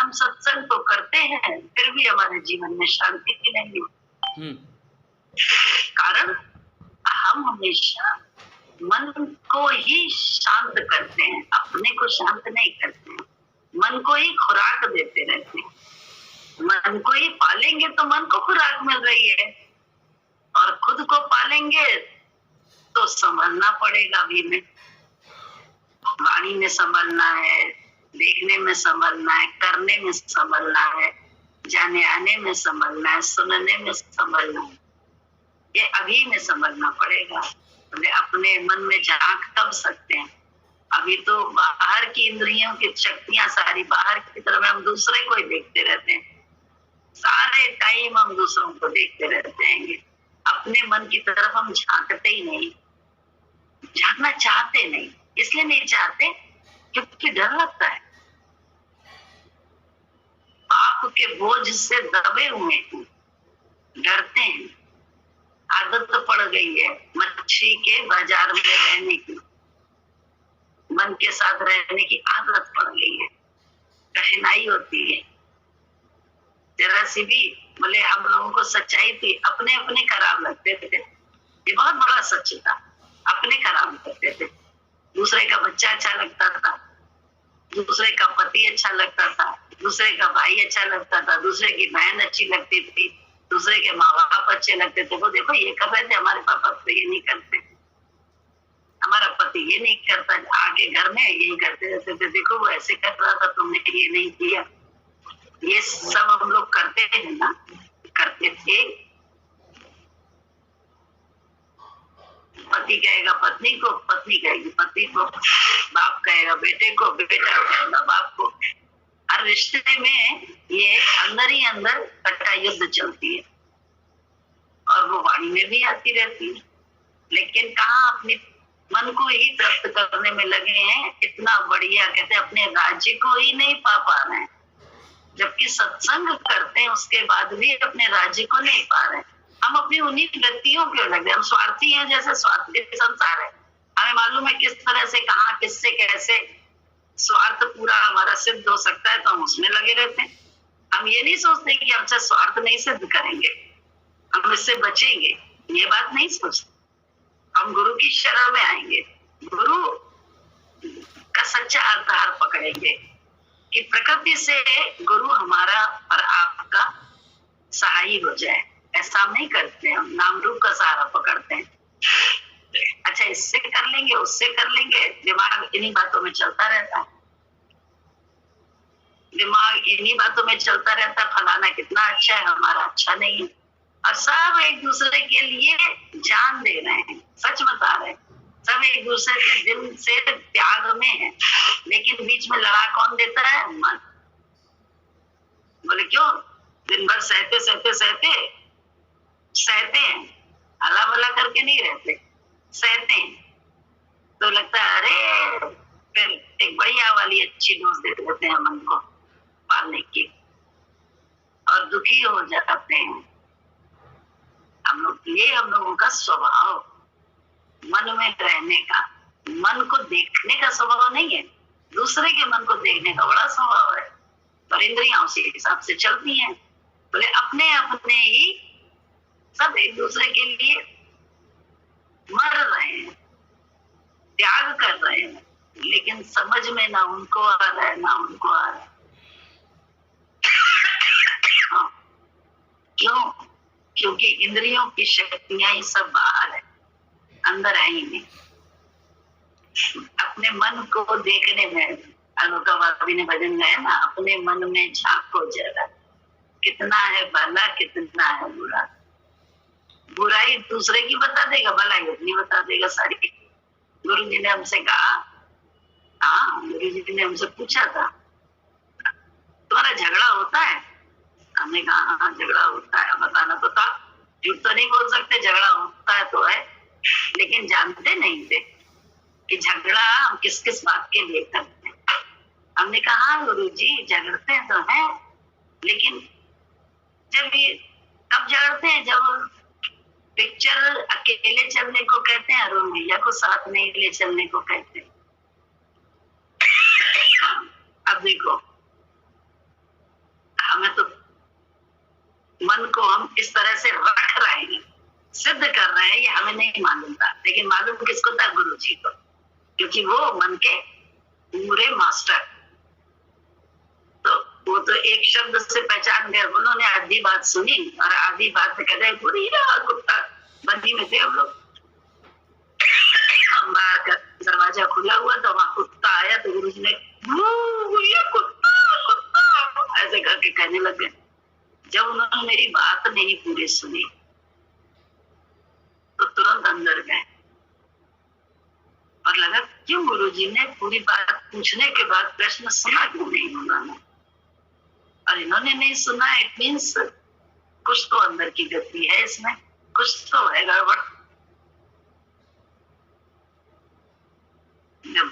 हम सत्संग तो करते हैं, फिर भी हमारे जीवन में शांति नहीं है। कारण हम हमेशा मन को ही शांत करते हैं, अपने को शांत नहीं करते हैं। मन को ही खुराक देते रहते हैं। मन को ही पालेंगे तो मन को खुराक मिल रही है, और खुद को पालेंगे तो संभलना पड़ेगा भी में। वाणी में संभलना है, देखने में संभलना है, करने में संभलना है, जाने आने में संभलना है, सुनने में संभलना है। ये अभी में संभलना पड़ेगा। अपने मन में झांक तब सकते हैं। अभी तो बाहर की इंद्रियों की शक्तियां सारी बाहर की तरफ, हम दूसरे को ही देखते रहते हैं। सारे टाइम हम दूसरों को देखते रहते हैं, अपने मन की तरफ हम झांकते ही नहीं, झांकना चाहते नहीं। इसलिए नहीं चाहते क्योंकि डर लगता है, पाप के बोझ से दबे हुए हैं, डरते हैं। आदत तो पड़ गई है मच्छी के बाजार में रहने की, मन के साथ रहने की आदत पड़ गई है। कठिनाई होती है जरा सी भी। बोले हम लोगों को सच्चाई थी, अपने अपने खराब लगते थे। ये बहुत बड़ा सच था, अपने खराब लगते थे। दूसरे का बच्चा अच्छा लगता था, दूसरे का पति अच्छा लगता था, दूसरे का भाई अच्छा लगता था, दूसरे की बहन अच्छी लगती थी, दूसरे के माँ बाप अच्छे लगते थे। वो देखो ये कर रहे थे, हमारे पापा तो ये नहीं करते, हमारा पति ये नहीं करता, आगे घर में यही करते रहते थे। देखो वो ऐसे कर रहा था, तुमने ये नहीं किया। ये सब हम लोग करते हैं ना, करते थे। पति कहेगा पत्नी को, पत्नी कहेगी पति को, बाप कहेगा बेटे को, बेटा कहेगा बाप को। हर रिश्ते में ये अंदर ही अंदर कट्टा युद्ध चलती है, और वो वाणी में भी आती रहती है। लेकिन कहाँ अपने मन को ही तृप्त करने में लगे हैं। इतना बढ़िया कहते हैं, अपने राज्य को ही नहीं पा रहे हैं, जबकि सत्संग करते हैं उसके बाद भी अपने राज्य को नहीं पा रहे हैं। हम अपनी उन्हीं व्यक्तियों के लगे, हम स्वार्थी हैं, जैसे स्वार्थी संसार है। हमें मालूम है किस तरह से, कहाँ, किससे, कैसे स्वार्थ पूरा हमारा सिद्ध हो सकता है, तो हम उसमें लगे रहते हैं। हम ये नहीं सोचते कि हमसे स्वार्थ नहीं सिद्ध करेंगे, हम इससे बचेंगे, ये बात नहीं सोचते। हम गुरु की शरण में आएंगे, गुरु का सच्चा आधार पकड़ेंगे कि प्रकृति से गुरु हमारा और आपका सहाय हो जाए। ऐसा हम नहीं करते, हम नाम रूप का सहारा पकड़ते हैं। अच्छा इससे कर लेंगे, उससे कर लेंगे, दिमाग इन्हीं बातों में चलता रहता है। दिमाग इन्हीं बातों में चलता रहता है, फलाना कितना अच्छा है, हमारा अच्छा नहीं है। और सब एक दूसरे के लिए जान दे रहे हैं, सच बता रहे हैं। सब एक दूसरे के दिल से त्याग में है, लेकिन बीच में लड़ा कौन देता है? मन। बोले क्यों? दिन भर सहते सहते सहते सहते हैं, हला भला करके नहीं रहते, सहते हैं। तो लगता है अरे, फिर एक बढ़िया वाली अच्छी डोज दे देते हैं मन को पालने की, और दुखी हो जाते हैं हम लोग। ये हम लोगों का स्वभाव, मन में रहने का, मन को देखने का स्वभाव नहीं है। दूसरे के मन को देखने का बड़ा स्वभाव है, और इंद्रियां उसी हिसाब से चलती हैं। बोले अपने अपने ही सब एक दूसरे के लिए मर रहे हैं, त्याग कर रहे हैं, लेकिन समझ में ना उनको आ रहा है ना उनको आ रहा है। क्यों? क्योंकि इंद्रियों की शक्तियां ही सब बाहर है, अंदर आई नहीं। अपने मन को देखने में, अनोखा भाभी ने भजन गाया ना, अपने मन में झांको जरा, कितना है भला कितना है बुरा। बुराई दूसरे की बता देगा, भलाई अपनी बता देगा सारी। गुरु जी ने हमसे कहा, हाँ गुरु जी ने हमसे पूछा था तुम्हारा झगड़ा होता है? हमने कहा हाँ झगड़ा होता है। बताना तो था, झूठ तो नहीं बोल सकते, झगड़ा होता है तो है, लेकिन जानते नहीं थे कि झगड़ा हम किस किस बात के लिए करते हैं। हमने कहा हाँ गुरु जी झगड़ते हैं तो है, लेकिन जब ये कब झगड़ते हैं? जब पिक्चर अकेले चलने को कहते हैं, अरुण भैया को साथ नहीं ले चलने को कहते हैं। अब देखो मन को हम इस तरह से रख रहे हैं, सिद्ध कर रहे हैं, ये हमें नहीं मालूम था, लेकिन मालूम किसको था? गुरु जी को, क्योंकि वो मन के पूरे मास्टर। तो वो तो एक शब्द से पहचान गए, उन्होंने आधी बात सुनी और आधी बात में कहते पूरी कुत्ता बंदी में थे हम लोग। बाहर का दरवाजा खुला हुआ तो वहां कुत्ता आया, तो गुरु जी ने ये कुत्ता कुत्ता ऐसे करके कहने लगे। जब उन्होंने मेरी बात नहीं पूरी सुनी तो तुरंत अंदर गए और लगा क्यों गुरु जी ने पूरी बात पूछने के बाद प्रश्न सुना क्यों नहीं उन्होंने, और इन्होंने नहीं सुना, इट मीन्स कुछ तो अंदर की गति है इसमें, कुछ तो है गड़बड़। जब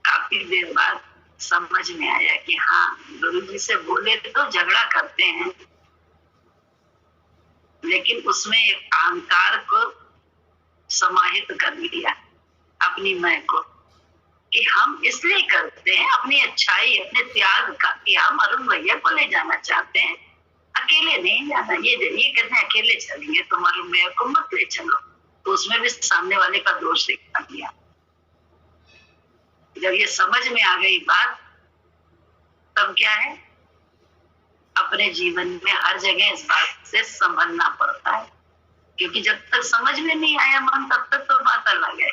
काफी देर बाद समझ में आया कि हाँ, गुरु जी से बोले तो झगड़ा करते हैं, लेकिन उसमें एक अहंकार को समाहित कर लिया, अपनी मैं को, कि हम इसलिए करते हैं अपनी अच्छाई, अपने त्याग का, कि हम अरुण भैया को ले जाना चाहते हैं, अकेले नहीं जाना। ये कहते हैं अकेले चलेंगे, तुम अरुण भैया को मत ले चलो, तो उसमें भी सामने वाले का दोष दिखा दिया। जब ये समझ में आ गई बात, तब क्या है, अपने जीवन में हर जगह इस बात से संभलना पड़ता है, क्योंकि जब तक समझ में नहीं आया मन, तब तक तो बात अलग है,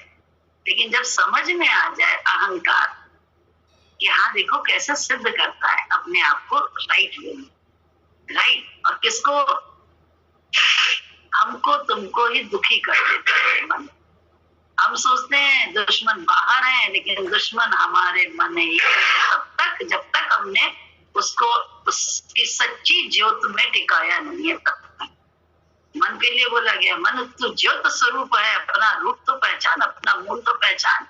लेकिन जब समझ में आ जाए अहंकार कि हाँ देखो कैसे सिद्ध करता है अपने आप को राइट वे में, राइट, और किसको, हमको तुमको ही दुखी कर देता है मन। हम सोचते हैं दुश्मन बाहर है, लेकिन दुश्मन हमारे मन ही है, तब तक जब तक हमने उसको उसकी सच्ची ज्योत में टिकाया नहीं है, तब तक। मन के लिए बोला गया, मन तो ज्योत स्वरूप है, अपना रूप तो पहचान, अपना मूल तो पहचान,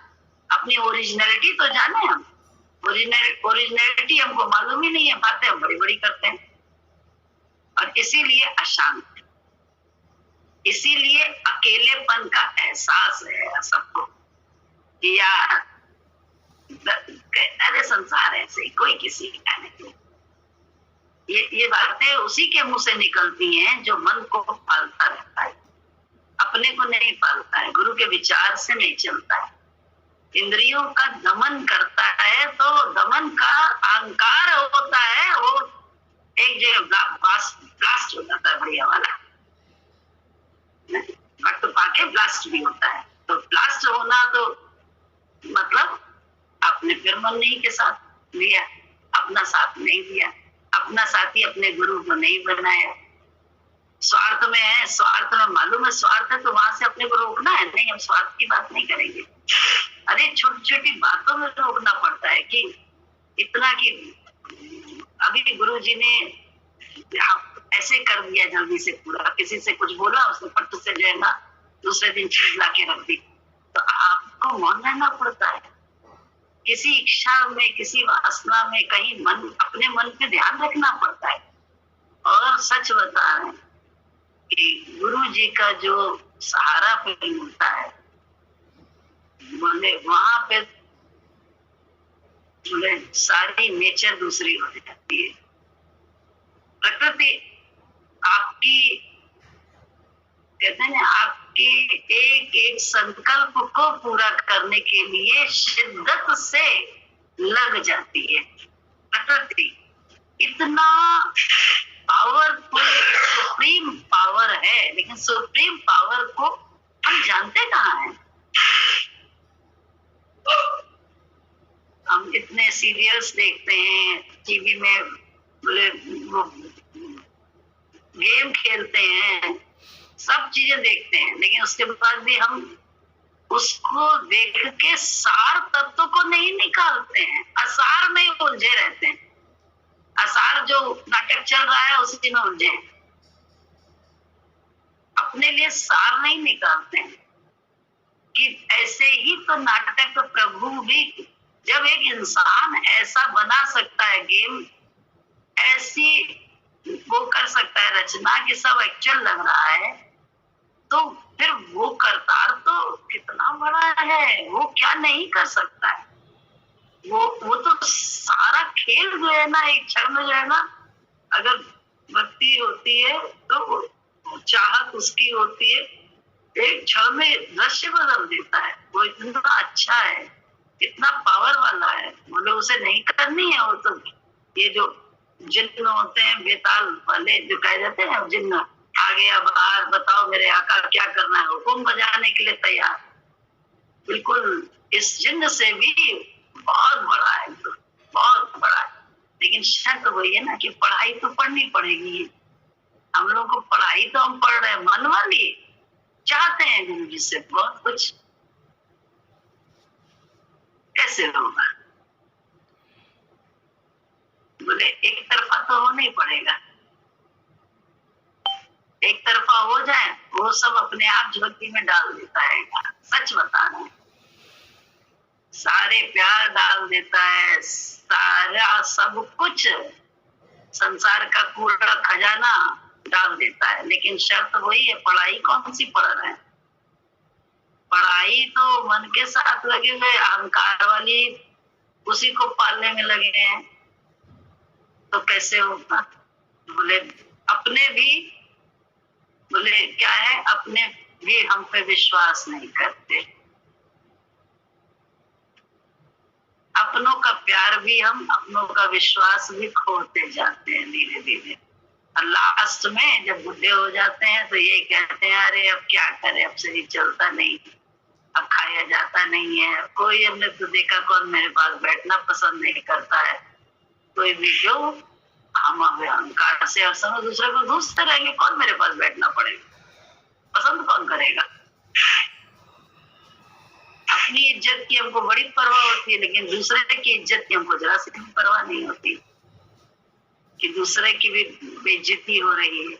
अपनी ओरिजिनलिटी तो जाने। हम ओरिजिनलिटी हमको मालूम ही नहीं है, बातें हम बड़ी बड़ी करते हैं, और इसीलिए अशांत, इसीलिए अकेलेपन का एहसास है सबको, कि यार अरे संसार ऐसे ही, कोई किसी का नहीं। ये बातें उसी के मुंह से निकलती हैं जो मन को पालता रहता है, अपने को नहीं पालता है, गुरु के विचार से नहीं चलता है, इंद्रियों का दमन करता है, तो दमन का अहंकार होता है, वो एक जगह ब्लास्ट हो जाता है बढ़िया वाला, वक्त पाके ब्लास्ट भी होता है। तो ब्लास्ट होना तो मतलब आपने फिर मन नहीं के साथ लिया, अपना साथ नहीं दिया, अपना साथी अपने गुरु को नहीं बनाया, स्वार्थ में है, स्वार्थ में मालूम है स्वार्थ है, तो वहां से अपने को रोकना है, नहीं हम स्वार्थ की बात नहीं करेंगे। अरे छोटी छोटी बातों में रोकना पड़ता है, कि इतना कि अभी गुरु जी ने ऐसे कर दिया जल्दी से पूरा, किसी से कुछ बोला, उसने पट से जो है ना दूसरे दिन चीज ला के रख दी, तो आपको मौन रहना पड़ता है। किसी इच्छा में, किसी वासना में कहीं मन, अपने मन पे ध्यान रखना पड़ता है। और सच बता रहे कि गुरु जी का जो सहारा पे मिलता है, बोले वहां पे बोले सारी नेचर दूसरी हो जाती है, प्रकृति आपकी, कहते हैं आपके एक एक संकल्प को पूरा करने के लिए शिद्दत से लग जाती है। प्रकृति इतना पावरफुल, सुप्रीम पावर है, लेकिन सुप्रीम पावर को हम जानते कहाँ हैं। हम इतने सीरियल्स देखते हैं, टीवी में बोले वो गेम खेलते हैं, सब चीजें देखते हैं, लेकिन उसके बाद भी हम उसको देख के सार तत्व को नहीं निकालते हैं, असार में उलझे रहते हैं। असार जो नाटक चल रहा है उसी में उलझे, अपने लिए सार नहीं निकालते हैं। कि ऐसे ही तो नाटक तो प्रभु भी, जब एक इंसान ऐसा बना सकता है गेम, ऐसी वो कर सकता है रचना कि सब एक्चुअल लग रहा है, तो फिर वो करतार तो कितना बड़ा है, वो क्या नहीं कर सकता है। वो तो सारा खेल जो है ना, एक क्षण में जो है ना, अगर भक्ति होती है तो चाहत उसकी होती है, एक क्षण में दृश्य बदल देता है। वो इतना अच्छा है, इतना पावर वाला है, बोले उसे नहीं करनी है। वो तो ये जो जिन्न होते हैं बेताल वाले, जो कह जाते हैं जिन्न, आ गया बाहर, बताओ मेरे आका क्या करना है, हुक्म बजाने के लिए तैयार। बिल्कुल इस जिन्न से भी बहुत बड़ा है, तो बहुत बड़ा है। लेकिन शर्त वही है ना कि पढ़ाई तो पढ़नी पड़ेगी। हम लोग को पढ़ाई तो हम पढ़ रहे हैं, मन वाली चाहते हैं गुरु जी से बहुत कुछ, कैसे होगा? बोले एक तरफा तो होना ही पड़ेगा। एक तरफा हो जाए वो सब अपने आप झोली में डाल देता है। सच बता रहे हैं, सारे प्यार डाल देता है, सारा सब कुछ संसार का पूरा खजाना डाल देता है। लेकिन शर्त वही है, पढ़ाई कौन सी पढ़ रहे हैं? पढ़ाई तो मन के साथ लगे हुए, अहंकार वाली उसी को पालने में लगे हैं, तो कैसे होगा? बोले अपने भी, बोले क्या है, अपने भी हम पे विश्वास नहीं करते, अपनों का प्यार भी, हम अपनों का विश्वास भी खोते जाते हैं धीरे धीरे। और लास्ट में जब बुढ़े हो जाते हैं तो ये कहते हैं अरे अब क्या करें, अब शरीर चलता नहीं, अब खाया जाता नहीं है, कोई हमने तो देखा कौन मेरे पास बैठना पसंद नहीं करता है, कोई भी क्यों, हम अहंकार से हर समय दूसरे को दूसते रहेंगे, कौन मेरे पास बैठना पड़ेगा, पसंद कौन करेगा? अपनी इज्जत की हमको बड़ी परवाह होती है, लेकिन दूसरे की इज्जत की हमको जरा सी भी परवाह नहीं होती कि दूसरे की भी बेइज्जती हो रही है।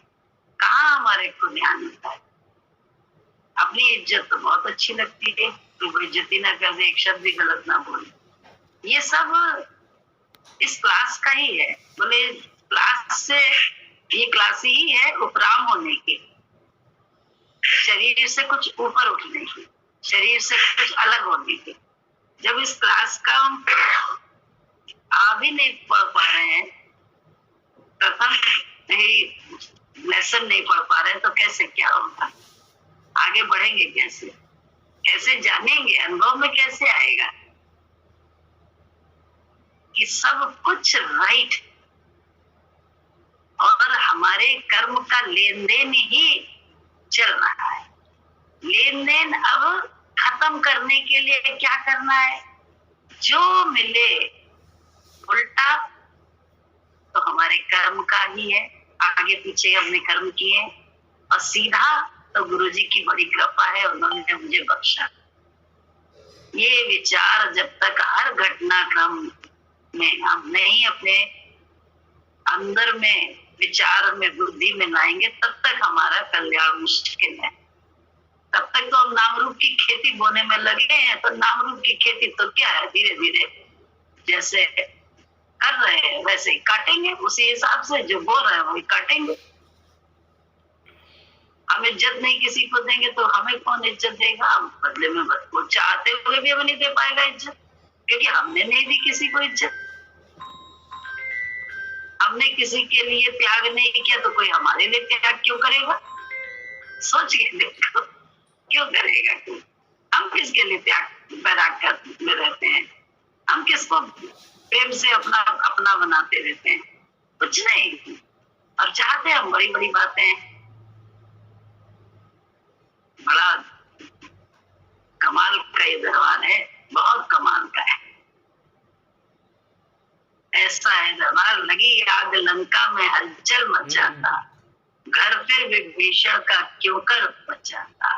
कहाँ हमारे को ध्यान होता है? अपनी इज्जत तो बहुत अच्छी लगती है, तो बेइज्जती ना कर दे, एक शब्द भी गलत ना बोले। ये सब इस क्लास का ही है। बोले क्लास से, ये क्लास ही है उपराम होने की, शरीर से कुछ ऊपर उठने की, शरीर से कुछ अलग होने की। जब इस क्लास का हम आ भी नहीं पढ़ पा रहे हैं, प्रथम ही लेसन नहीं पढ़ पा रहे हैं, तो कैसे क्या होगा? आगे बढ़ेंगे कैसे? कैसे जानेंगे? अनुभव में कैसे आएगा कि सब कुछ राइट, और हमारे कर्म का लेन देन ही चल रहा है। लेन देन अब खत्म करने के लिए क्या करना है? जो मिले उल्टा तो हमारे कर्म का ही है, आगे पीछे हमने कर्म किए, और सीधा तो गुरु जी की बड़ी कृपा है, उन्होंने मुझे बख्शा। ये विचार जब तक हर घटनाक्रम में हम नहीं अपने अंदर में विचार में बुद्धि में लाएंगे, तब तक हमारा कल्याण मुश्किल है। तब तक तो हम नाम रूप की खेती बोने में लगे हैं, तो नाम रूप की खेती तो क्या है, धीरे धीरे जैसे कर रहे हैं वैसे ही काटेंगे, उसी हिसाब से जो बोल रहे हैं वही काटेंगे। हम इज्जत नहीं किसी को देंगे तो हमें कौन इज्जत देगा? बदले में वो चाहते हुए भी हमें नहीं दे पाएगा इज्जत, क्योंकि हमने नहीं दी किसी को इज्जत। हमने किसी के लिए त्याग नहीं किया तो कोई हमारे लिए त्याग क्यों करेगा? सोच के देखो, क्यों करेगा कोई? हम किसके लिए त्याग बैराग में रहते हैं? हम किसको प्रेम से अपना अपना बनाते रहते हैं? कुछ नहीं। और चाहते हम बड़ी बड़ी बातें, बड़ा कमाल का ये दरबार है, बहुत कमाल का है। ऐसा है दरबार, लगी आग लंका में हलचल मचाता, घर फिर विभीषण का क्यों कर बचाता,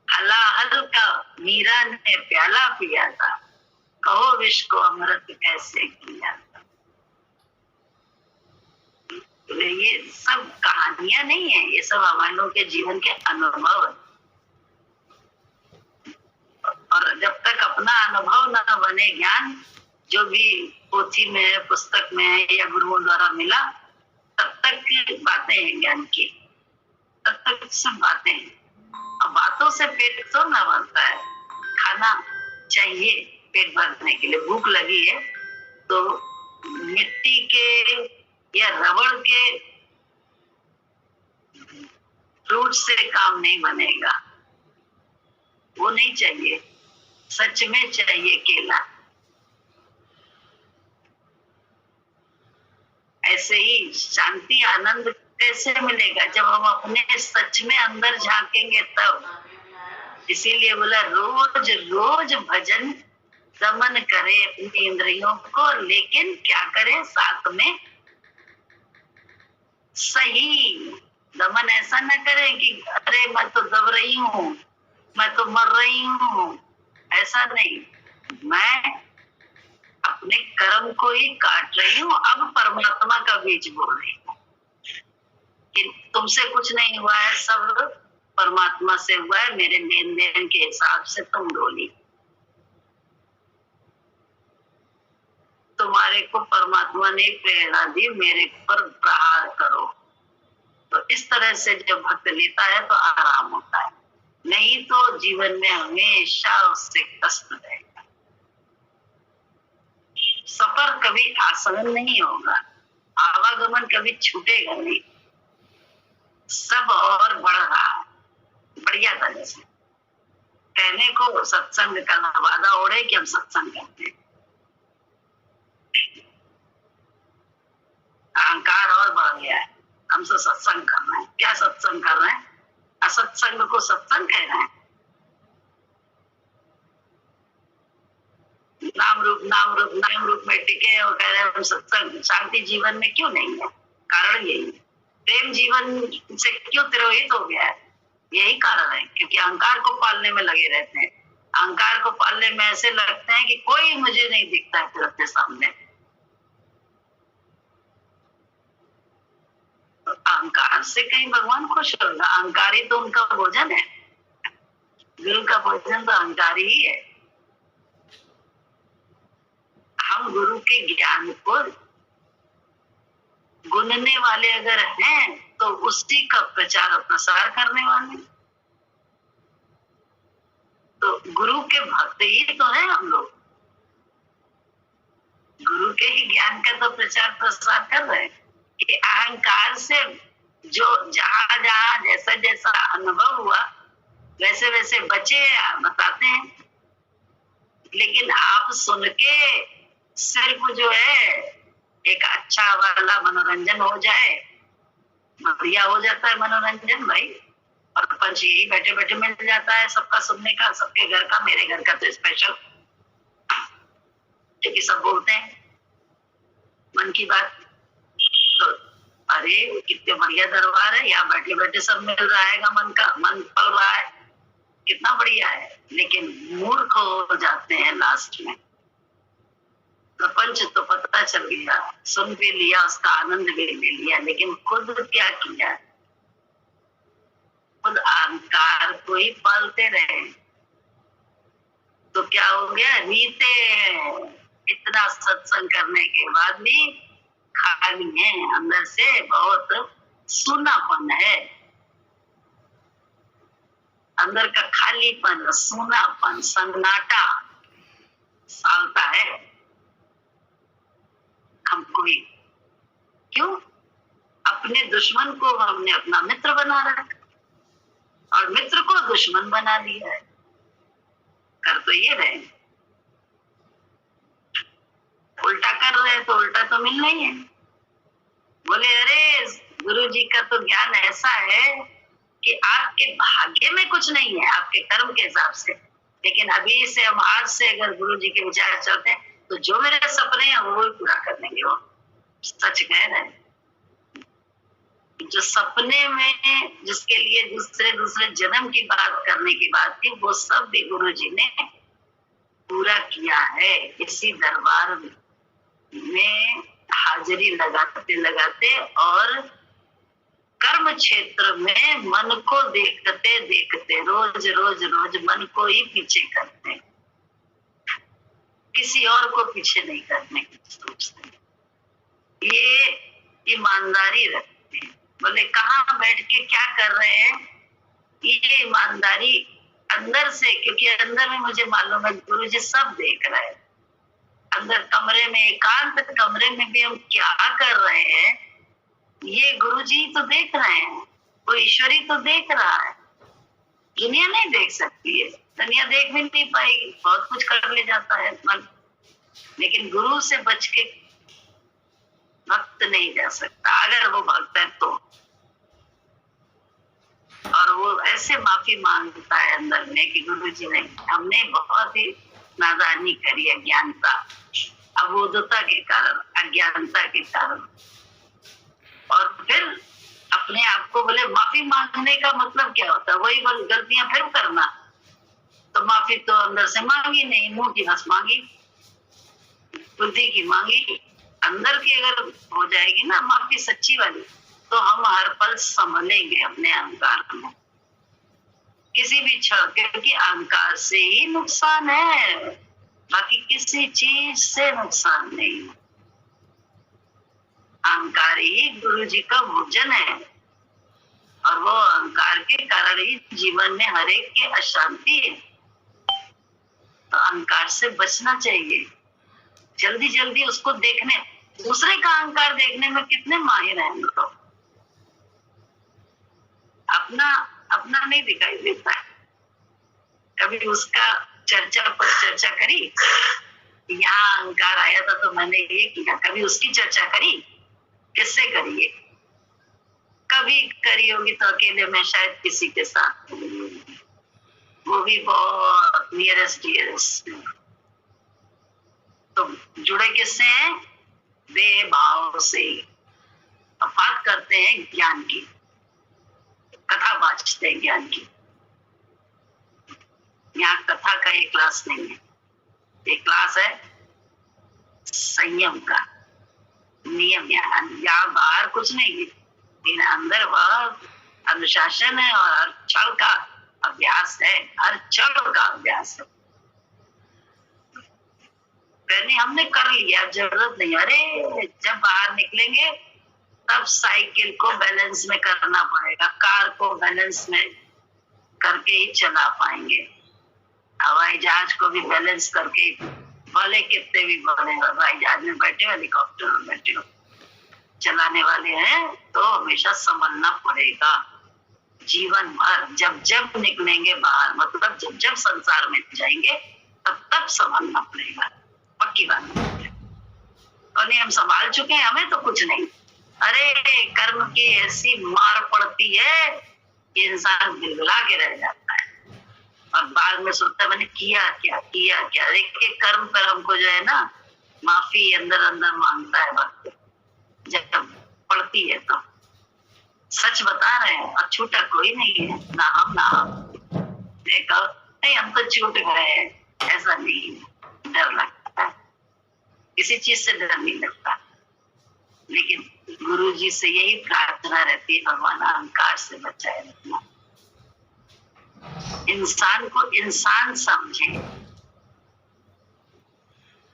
हलाहल का मीरा ने प्याला पिया था, कहो विष को अमृत कैसे किया था। तो ये सब कहानियां नहीं है, ये सब हमारे लोगों के जीवन के अनुभव है। और जब तक अपना अनुभव न बने, ज्ञान जो भी पोथी में है, पुस्तक में है या गुरुओं द्वारा मिला, तब तक की बातें हैं ज्ञान की, तब तक सब बातें हैं। और बातों से पेट तो न भरता है, खाना चाहिए पेट भरने के लिए। भूख लगी है तो मिट्टी के या रबड़ के फ्रूट से काम नहीं बनेगा, वो नहीं चाहिए। सच में चाहिए केला। ऐसे ही शांति आनंद कैसे मिलेगा? जब हम अपने सच में अंदर झांकेंगे तब। इसीलिए बोला रोज रोज भजन दमन करे अपनी इंद्रियों को, लेकिन क्या करे? साथ में सही दमन। ऐसा न करे कि अरे मैं तो दब रही हूँ, मैं तो मर रही हूँ। ऐसा नहीं, मैं अपने कर्म को ही काट रही हूँ, अब परमात्मा का बीज बोल रही हूँ कि तुमसे कुछ नहीं हुआ है, सब परमात्मा से हुआ है, मेरे लेन देन के हिसाब से तुम डोली। तुम्हारे को परमात्मा ने प्रेरणा दी, मेरे पर प्रहार करो। तो इस तरह से जब भक्त लेता है तो आराम होता है, नहीं तो जीवन में हमेशा उससे कष्ट रहेगा। सफर कभी आसान नहीं होगा, आवागमन कभी छूटेगा नहीं, सब और बढ़ रहा है बढ़िया तरह से। कहने को सत्संग का वादा ओढ़े कि हम सत्संग करते हैं, अहंकार और बढ़ गया है। हम तो सत्संग कर रहे हैं। क्या सत्संग कर रहे हैं? असत्संग को सत्संग कह रहे हैं। नाम रूप में टिके और कह रहे हैं हम सत्संग। शांति जीवन में क्यों नहीं है? कारण यही है। प्रेम जीवन से क्यों तिरोहित हो गया है? यही कारण है, क्योंकि अहंकार को पालने में लगे रहते हैं। अहंकार को पालने में ऐसे लगते हैं कि कोई मुझे नहीं दिखता है फिर अपने सामने। अहंकार से कहीं भगवान खुश होगा? अहंकारी तो उनका भोजन है। गुरु का भोजन तो अहंकारी ही है। हम गुरु के ज्ञान को गुनने वाले अगर हैं तो उसी का प्रचार और प्रसार करने वाले। तो गुरु के भक्त ही तो हैं हम लोग। गुरु के ही ज्ञान का तो प्रचार प्रसार कर रहे हैं कि अहंकार से जो जहां जहां जैसा जैसा अनुभव हुआ वैसे वैसे बचे बताते हैं। लेकिन आप सुन के सिर्फ जो है एक अच्छा वाला मनोरंजन हो जाए, बढ़िया हो जाता है मनोरंजन भाई। और पंच यही बैठे बैठे मिल जाता है सबका सुनने का, सबके घर का। मेरे घर का तो स्पेशल, क्योंकि सब बोलते हैं मन की बात। तो अरे कितने बढ़िया दरबार है, यहाँ बैठे बैठे सब मिल रहा है, मन का मन पल रहा है, कितना बढ़िया है। लेकिन मूर्ख हो जाते हैं लास्ट में। प्रपंच तो पता चल गया, सुन भी लिया, उसका आनंद भी ले लिया, लेकिन खुद क्या किया? खुद अहंकार को ही पालते रहे। तो क्या हो गया? रीते इतना सत्संग करने के बाद भी खाली है, अंदर से बहुत सूनापन है। अंदर का खालीपन, सूनापन, सन्नाटा सालता है हमको ही। क्यों? अपने दुश्मन को हमने अपना मित्र बना रखा और मित्र को दुश्मन बना दिया है। कर तो ये रहे, उल्टा कर रहे हैं तो उल्टा तो मिलना ही है। बोले अरे गुरु जी का तो ज्ञान ऐसा है कि आपके भाग्य में कुछ नहीं है, आपके कर्म के हिसाब से। लेकिन अभी से हम आज से अगर गुरु जी के विचार चलते हैं तो जो मेरे सपने हैं वो ही पूरा कर देंगे। वो सच कह रहे हैं। जो सपने में जिसके लिए दूसरे दूसरे जन्म की बात करने की बात थी, वो सब भी गुरु जी ने पूरा किया है। इसी दरबार में हाजिरी लगाते लगाते और कर्म क्षेत्र में मन को देखते देखते रोज रोज रोज मन को ही पीछे करते, किसी और को पीछे नहीं करने की सोचते। ये ईमानदारी रखते हैं। बोले कहाँ बैठ के क्या कर रहे हैं? ये ईमानदारी अंदर से, क्योंकि अंदर में मुझे मालूम है गुरु जी सब देख रहे हैं। अंदर कमरे में, एकांत कमरे में भी हम क्या कर रहे हैं ये गुरु जी तो देख रहे हैं। वो ईश्वरी तो देख रहा है, दुनिया नहीं देख सकती है, दुनिया देख भी नहीं पाएगी, बहुत कुछ कर ले जाता है मन, लेकिन गुरु से बच के भक्त नहीं जा सकता, अगर वो भक्त है तो। और वो ऐसे माफी मांगता है अंदर में कि गुरु जी ने, हमने बहुत ही नादानी करी, अज्ञानता, अबोधता के कारण, अज्ञानता के कारण। और फिर अपने आप को बोले, माफी मांगने का मतलब क्या होता है? वही गलतियां फिर करना। तो माफी तो अंदर से मांगी नहीं, मुंह की हंस मांगी, बुद्धि की मांगी, अंदर की अगर हो जाएगी ना माफी सच्ची वाली, तो हम हर पल संभलेंगे अपने अहंकार में, किसी भी क्षण, क्योंकि अहंकार से ही नुकसान है, बाकी किसी चीज से नुकसान नहीं। अहंकार ही गुरु जी का भोजन है, और वो अहंकार के कारण ही जीवन में हर एक की अशांति है। तो अहंकार से बचना चाहिए, जल्दी जल्दी उसको देखने, दूसरे का अहंकार देखने में कितने माहिर हैं लोग, अपना अपना नहीं दिखाई देता है। कभी उसका चर्चा पर चर्चा करी, यहाँ अहंकार आया था तो मैंने ये किया, कभी उसकी चर्चा करी, किससे करिए? कभी करी होगी तो अकेले में, शायद किसी के साथ, वो भी बहुत नियरेस्ट डियरेस्ट। तो जुड़े किससे हैं? बेभाव से। अब बात करते हैं ज्ञान की, कथा बांटते हैं ज्ञान की। यहाँ कथा का एक क्लास नहीं है, एक क्लास है संयम का, नियम। यहाँ बाहर कुछ नहीं है, लेकिन अंदर वह अनुशासन है, और हर क्षण का अभ्यास है, हर क्षण का अभ्यास है। पहले हमने कर लिया, जरूरत नहीं। अरे जब बाहर निकलेंगे तब साइकिल को बैलेंस में करना पड़ेगा, कार को बैलेंस में करके ही चला पाएंगे, हवाई जहाज को भी बैलेंस करके, भले कितने भी बड़े हवाई जहाज में बैठे, हेलीकॉप्टर में बैठे हो, चलाने वाले हैं, तो हमेशा संभलना पड़ेगा जीवन भर। जब जब निकलेंगे बाहर, मतलब जब जब संसार में जाएंगे, तब तब संभलना पड़ेगा, पक्की बात है। और नहीं, हम संभाल चुके हैं, हमें तो कुछ नहीं। अरे कर्म की ऐसी मार पड़ती है कि इंसान गिड़गिड़ा के रह जाता है, और बाद में सोचता है मैंने किया क्या, किया क्या। एक एक कर्म पर हमको जो है ना माफी अंदर अंदर मांगता है वक्त, जब पड़ती है तो। सच बता रहे हैं, और छूटा कोई नहीं है, ना हम ना हम। देखो नहीं, हम तो छूट गए हैं, ऐसा नहीं है। डर लगता है, किसी चीज से डर नहीं लगता, लेकिन गुरु जी से यही प्रार्थना रहती है, भगवान अहंकार से बचाए रखना, इंसान को इंसान समझे।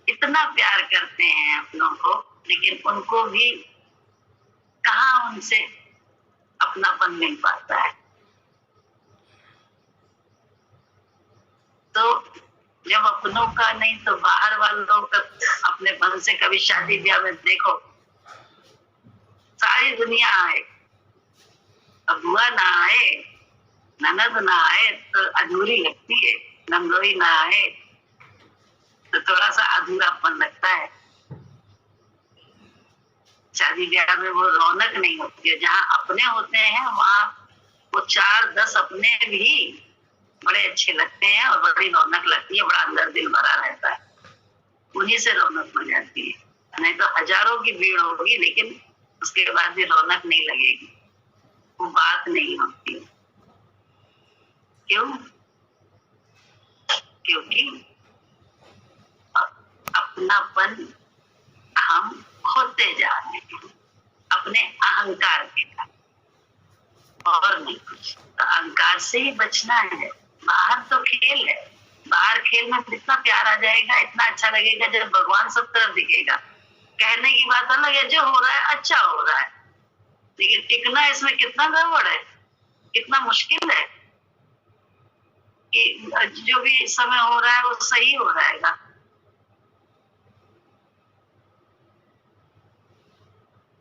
इतना प्यार करते हैं अपनों को, लेकिन उनको भी कहाँ उनसे अपनापन मिल पाता है। तो जब अपनों का नहीं तो बाहर वालों का अपने मन से, कभी शादी ब्याह में देखो, सारी दुनिया आए, अब बुआ ना आए, ननद ना आए तो अधूरी लगती है, नंदोई ना आए तो थोड़ा सा अधूरापन लगता है। शादी ब्याह में वो रौनक नहीं होती है। जहाँ अपने होते हैं वहाँ वो 4-10 अपने भी बड़े अच्छे लगते हैं, और बड़ी रौनक लगती है, बड़ा अंदर दिल भरा रहता है, उन्हीं से रौनक हो जाती है। नहीं तो हजारों की भीड़ होगी, लेकिन उसके बाद भी रौनक नहीं लगेगी, वो बात नहीं होती। क्यों? क्योंकि अपनापन हम खोते जा रहे हैं अपने अहंकार के कारण, और नहीं कुछ। तो अहंकार से ही बचना है। बाहर तो खेल है, बाहर खेल में कितना प्यार आ जाएगा, इतना अच्छा लगेगा जब भगवान सब तरफ दिखेगा। कहने की बात अलग है, जो हो रहा है अच्छा हो रहा है, लेकिन टिकना इसमें कितना गड़बड़ है, कितना मुश्किल है कि जो भी समय हो रहा है वो सही हो रहेगा।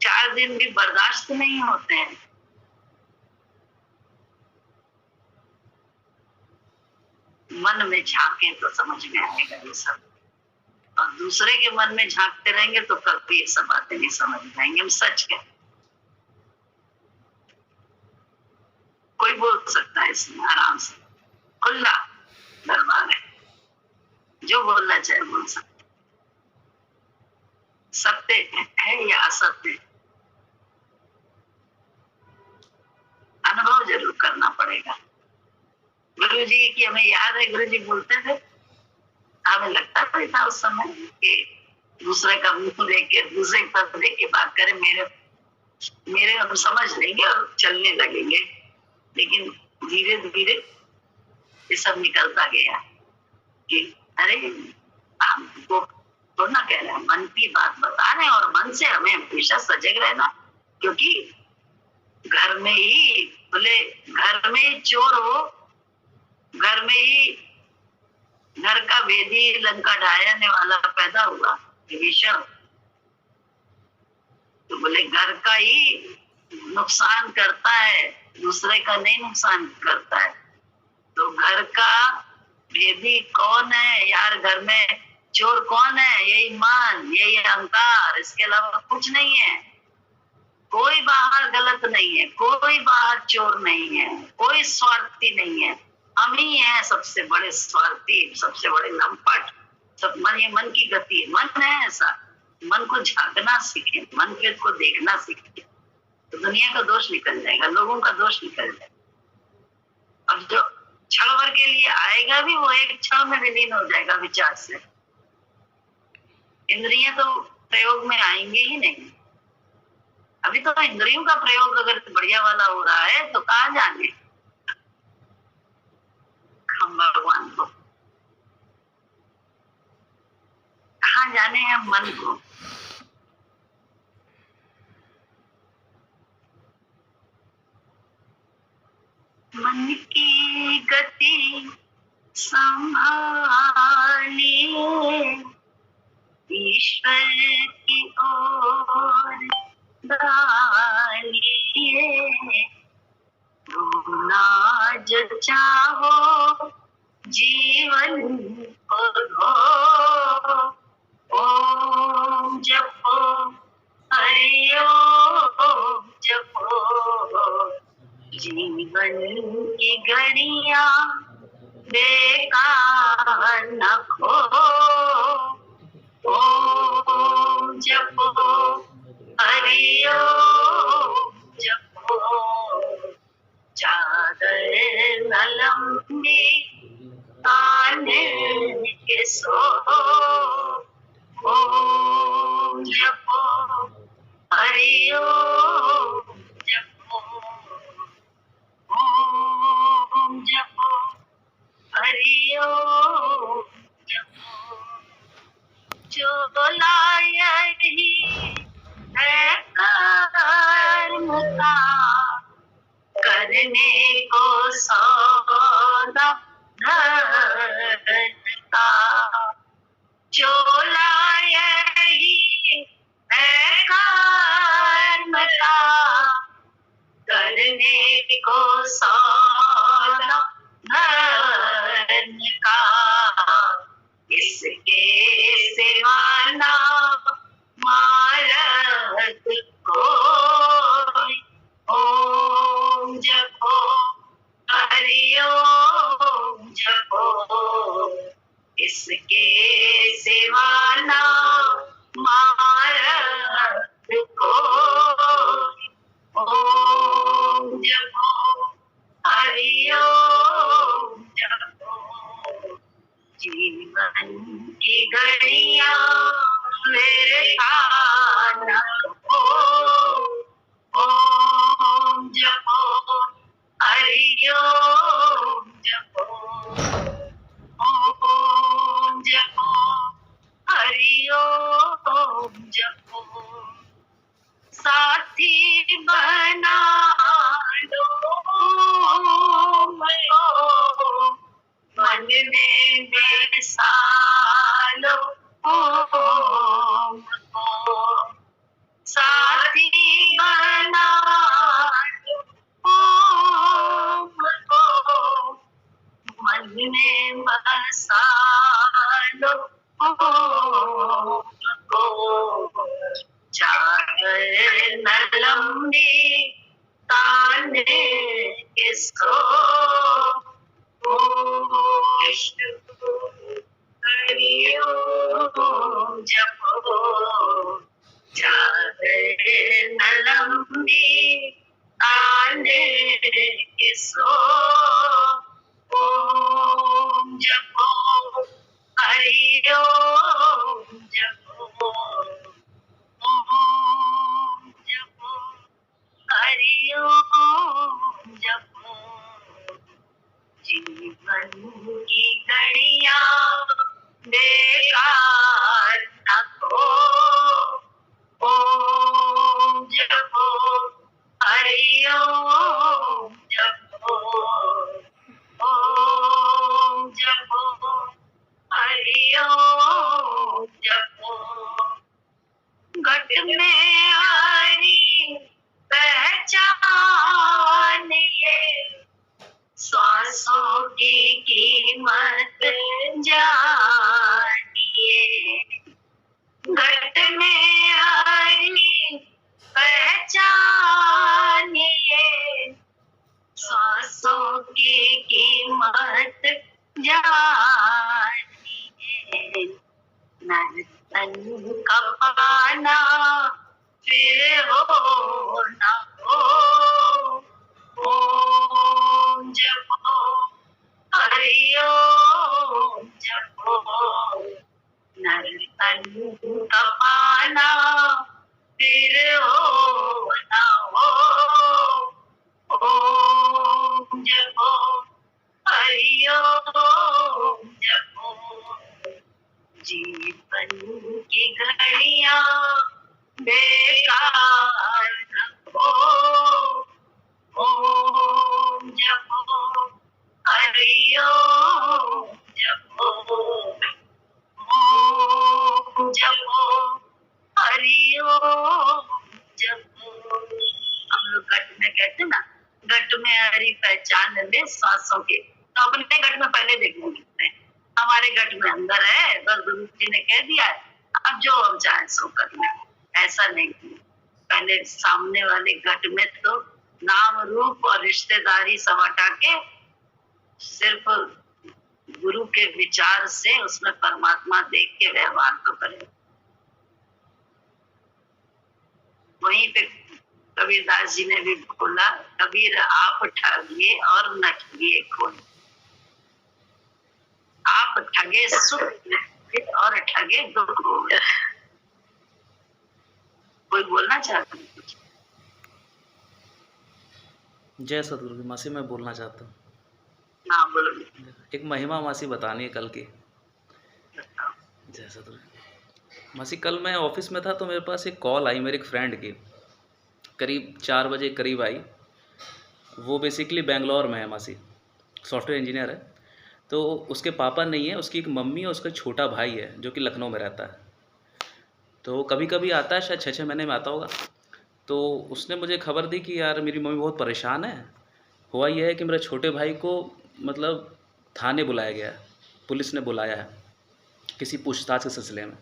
चार दिन भी बर्दाश्त नहीं होते हैं, में झांके तो समझ में आएगा ये सब, और दूसरे के मन में झांकते रहेंगे तो कभी ये सब बातें नहीं समझ में आएंगे। हम सच कहते, कोई बोल सकता है इसमें आराम से, खुला दरबार है, जो बोलना चाहे बोल सकते। सत्य है या असत्य, अनुभव जरूर करना पड़ेगा। गुरु जी की हमें याद है, गुरु जी बोलते थे, हमें लगता था उस समय कि दूसरे का मुंह देख के, दूसरे का देख के बात करें, मेरे हम समझ लेंगे और चलने लगेंगे। लेकिन धीरे धीरे ये सब निकलता गया कि अरे हमको तो ना कह रहे हैं, मन की बात बता रहे हैं, और मन से हमें हमेशा सजग रहना। क्योंकि घर में ही बोले, घर में ही चोर हो, घर में ही घर का भेदी लंका ढाने वाला पैदा हुआ विषम, तो बोले घर का ही नुकसान करता है, दूसरे का नहीं नुकसान करता है। तो घर का भेदी कौन है यार, घर में चोर कौन है? यही मन, यही अहंकार, इसके अलावा कुछ नहीं है। कोई बाहर गलत नहीं है, कोई बाहर चोर नहीं है, कोई स्वार्थी नहीं है। हम ही हैं सबसे बड़े स्वार्थी, सबसे बड़े लंपट। सब मन, ये मन की गति है, मन है ऐसा। मन को झांकना सीखे, मन के को देखना सीखे, तो दुनिया का दोष निकल जाएगा, लोगों का दोष निकल जाएगा। अब जो क्षण भर के लिए आएगा भी, वो एक क्षण में विलीन हो जाएगा विचार से। इंद्रियां तो प्रयोग में आएंगे ही नहीं। अभी तो इंद्रियों का प्रयोग अगर बढ़िया वाला हो रहा है तो कहाँ जाने हम भगवान को, कहाँ जाने हैं मन को। मन की गति संभालिए, ईश्वर की ओर डालिए। रोना जो चाहो जीवन को, ओम जपो हरि ओम जपो। जीवन की घड़ियां बेकार न खो, ओम जपो हरि ओम जपो। चादर न लंबी ताने के सो, ओम जपो हरि ओम जपो। ओम जपो हरि ओम जपो। जो लाया ही है कर्म का, करने को सौदा धन का। जो लाया ही है कर्म का, करने को सौदा धन का। इसके सिवा ना मारत कोई, ओम जपो हरि ओम जपो। इसके सिवा ना मारत कोई, ओम जपो हरि ओम जपो। जीवन की घड़ियां मेरे खाना हो, ओम जपो हरि ओम जपो। ओम जपो हरि ओम जपो। साथी बना लो मन में बेसालो, ओम को साथी बना लो ओम को मन में बस के सो विष्णु हरि ओम जपो चादर न लंबी आने के सो ओम जपो हरि ओम जपो ओम जपो हरि ओम जपो जीवन की घड़ियां बेकार न हो ओम जपो हरि ओम जपो ओम जपो हरि ओम जपो घट में हरि पहचान ये सांसों की कीमत जानिए घट में हरि पहचानिए सांसों की कीमत जानिए नर्तन का पाना फिर हो न हो ओम जपो हरि ओम जपो नर्तन का पाना फिर हो न हो ओम जपो हरि ओम जपो जीवन की घड़ियां बेकार न हो ओम जपो हरि ओम जपो ओम जपो हरि ओम जपो हम लोग घट में कहते ना घट में हरि पहचान ले सांसों के तो अपने घट में पहले देखने हमारे घट में अंदर है बस गुरु जी ने कह दिया है अब जो हम चाहे सो कर ले ऐसा नहीं पहले सामने वाले घट में तो नाम रूप और रिश्तेदारी सब हटा के सिर्फ गुरु के विचार से उसमें परमात्मा देख के व्यवहार तो करे वहीं पे कबीरदास जी ने भी बोला कबीर आप ठगिए और न ठगिए कोई आप ठगे सुख और ठगे दुख हो गए कोई बोलना चाहता है जय सतगुरु मासी मैं बोलना चाहता हूँ हाँ बोलो एक महिमा मासी बतानी है कल की जय सतगुरु मासी कल मैं ऑफिस में था तो मेरे पास एक कॉल आई मेरे एक फ्रेंड की करीब 4 बजे करीब आई वो बेसिकली बेंगलोर में है मासी सॉफ्टवेयर इंजीनियर है तो उसके पापा नहीं है उसकी एक मम्मी और उसका छोटा भाई है जो कि लखनऊ में रहता है तो कभी कभी आता है शायद 6-6 महीने में आता होगा तो उसने मुझे खबर दी कि यार मेरी मम्मी बहुत परेशान है हुआ यह है कि मेरे छोटे भाई को मतलब थाने बुलाया गया है पुलिस ने बुलाया है किसी पूछताछ के सिलसिले में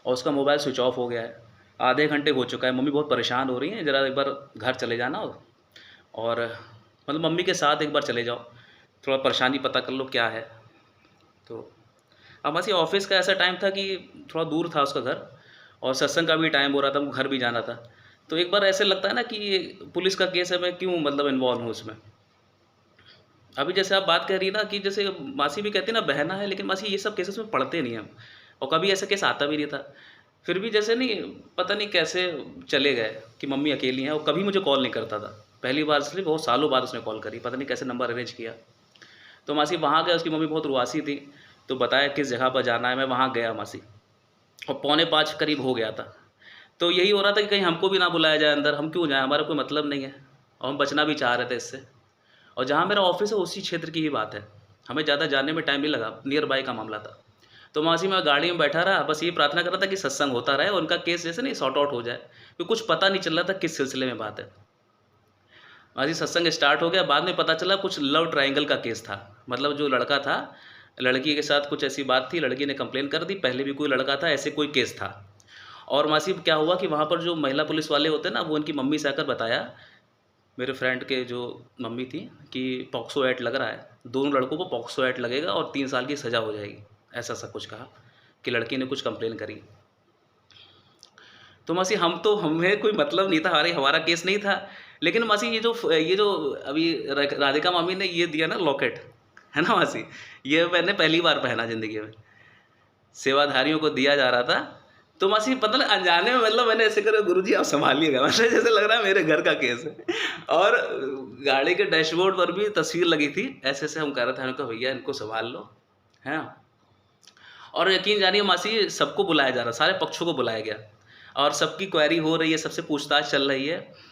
और उसका मोबाइल स्विच ऑफ हो गया है आधे घंटे हो चुका है मम्मी बहुत परेशान हो रही हैं ज़रा एक बार घर चले जाना और मतलब मम्मी के साथ एक बार चले जाओ थोड़ा परेशानी पता कर लो क्या है तो अब ऐसे ऑफिस का ऐसा टाइम था कि थोड़ा दूर था उसका घर और सत्संग का भी टाइम हो रहा था वो घर भी जाना था तो एक बार ऐसे लगता है ना कि ये पुलिस का केस है मैं क्यों मतलब इन्वॉल्व हूँ उसमें अभी जैसे आप बात कर रही ना कि जैसे मासी भी कहती ना बहना है लेकिन मासी ये सब केसेस में पढ़ते नहीं हम और कभी ऐसा केस आता भी नहीं था फिर भी जैसे नहीं पता नहीं कैसे चले गए कि मम्मी अकेली हैं और कभी मुझे कॉल नहीं करता था पहली बार इसलिए बहुत सालों बाद उसने कॉल करी पता नहीं कैसे नंबर अरेंज किया तो मासी वहाँ गया उसकी मम्मी बहुत रुआसी थी तो बताया किस जगह पर जाना है मैं वहाँ गया मासी और 4:45 करीब हो गया था तो यही हो रहा था कि कहीं हमको भी ना बुलाया जाए अंदर हम क्यों जाएँ हमारा कोई मतलब नहीं है और हम बचना भी चाह रहे थे इससे और जहाँ मेरा ऑफिस है उसी क्षेत्र की ही बात है हमें ज़्यादा जाने में टाइम नहीं लगा नियर बाय का मामला था तो मासी मैं गाड़ी में बैठा रहा बस ये प्रार्थना कर रहा था कि सत्संग होता रहे और उनका केस जैसे नहीं सॉर्ट आउट हो जाए क्योंकि कुछ पता नहीं चल रहा था किस सिलसिले में बात है मासी सत्संग स्टार्ट हो गया बाद में पता चला कुछ लव ट्रायंगल का केस था मतलब जो लड़का था लड़की के साथ कुछ ऐसी बात थी लड़की ने कंप्लेन कर दी पहले भी कोई लड़का था ऐसे कोई केस था और मासी क्या हुआ कि वहाँ पर जो महिला पुलिस वाले होते हैं ना वो उनकी मम्मी से आकर बताया मेरे फ्रेंड के जो मम्मी थी कि पॉक्सो एक्ट लग रहा है, दोनों लड़कों को पॉक्सो एक्ट लगेगा और 3 साल की सज़ा हो जाएगी, ऐसा सब कुछ कहा कि लड़की ने कुछ कंप्लेन करी। तो मासी हमें कोई मतलब नहीं था, हमारा केस नहीं था। लेकिन मासी ये जो अभी राधिका मामी ने ये दिया ना लॉकेट, है ना मासी, ये मैंने पहली बार पहना ज़िंदगी में, सेवाधारियों को दिया जा रहा था। तो मासी पता नहीं अनजाने में मतलब मैंने ऐसे करे, गुरुजी आप संभालिएगा, मतलब जैसे लग रहा है मेरे घर का केस है। और गाड़ी के डैशबोर्ड पर भी तस्वीर लगी थी, ऐसे ऐसे हम कह रहे थे, हमने कहा भैया इनको संभाल लो, है। और यकीन जानिए मासी, सबको बुलाया जा रहा, सारे पक्षों को बुलाया गया और सबकी क्वेरी हो रही है, सबसे पूछताछ चल रही है।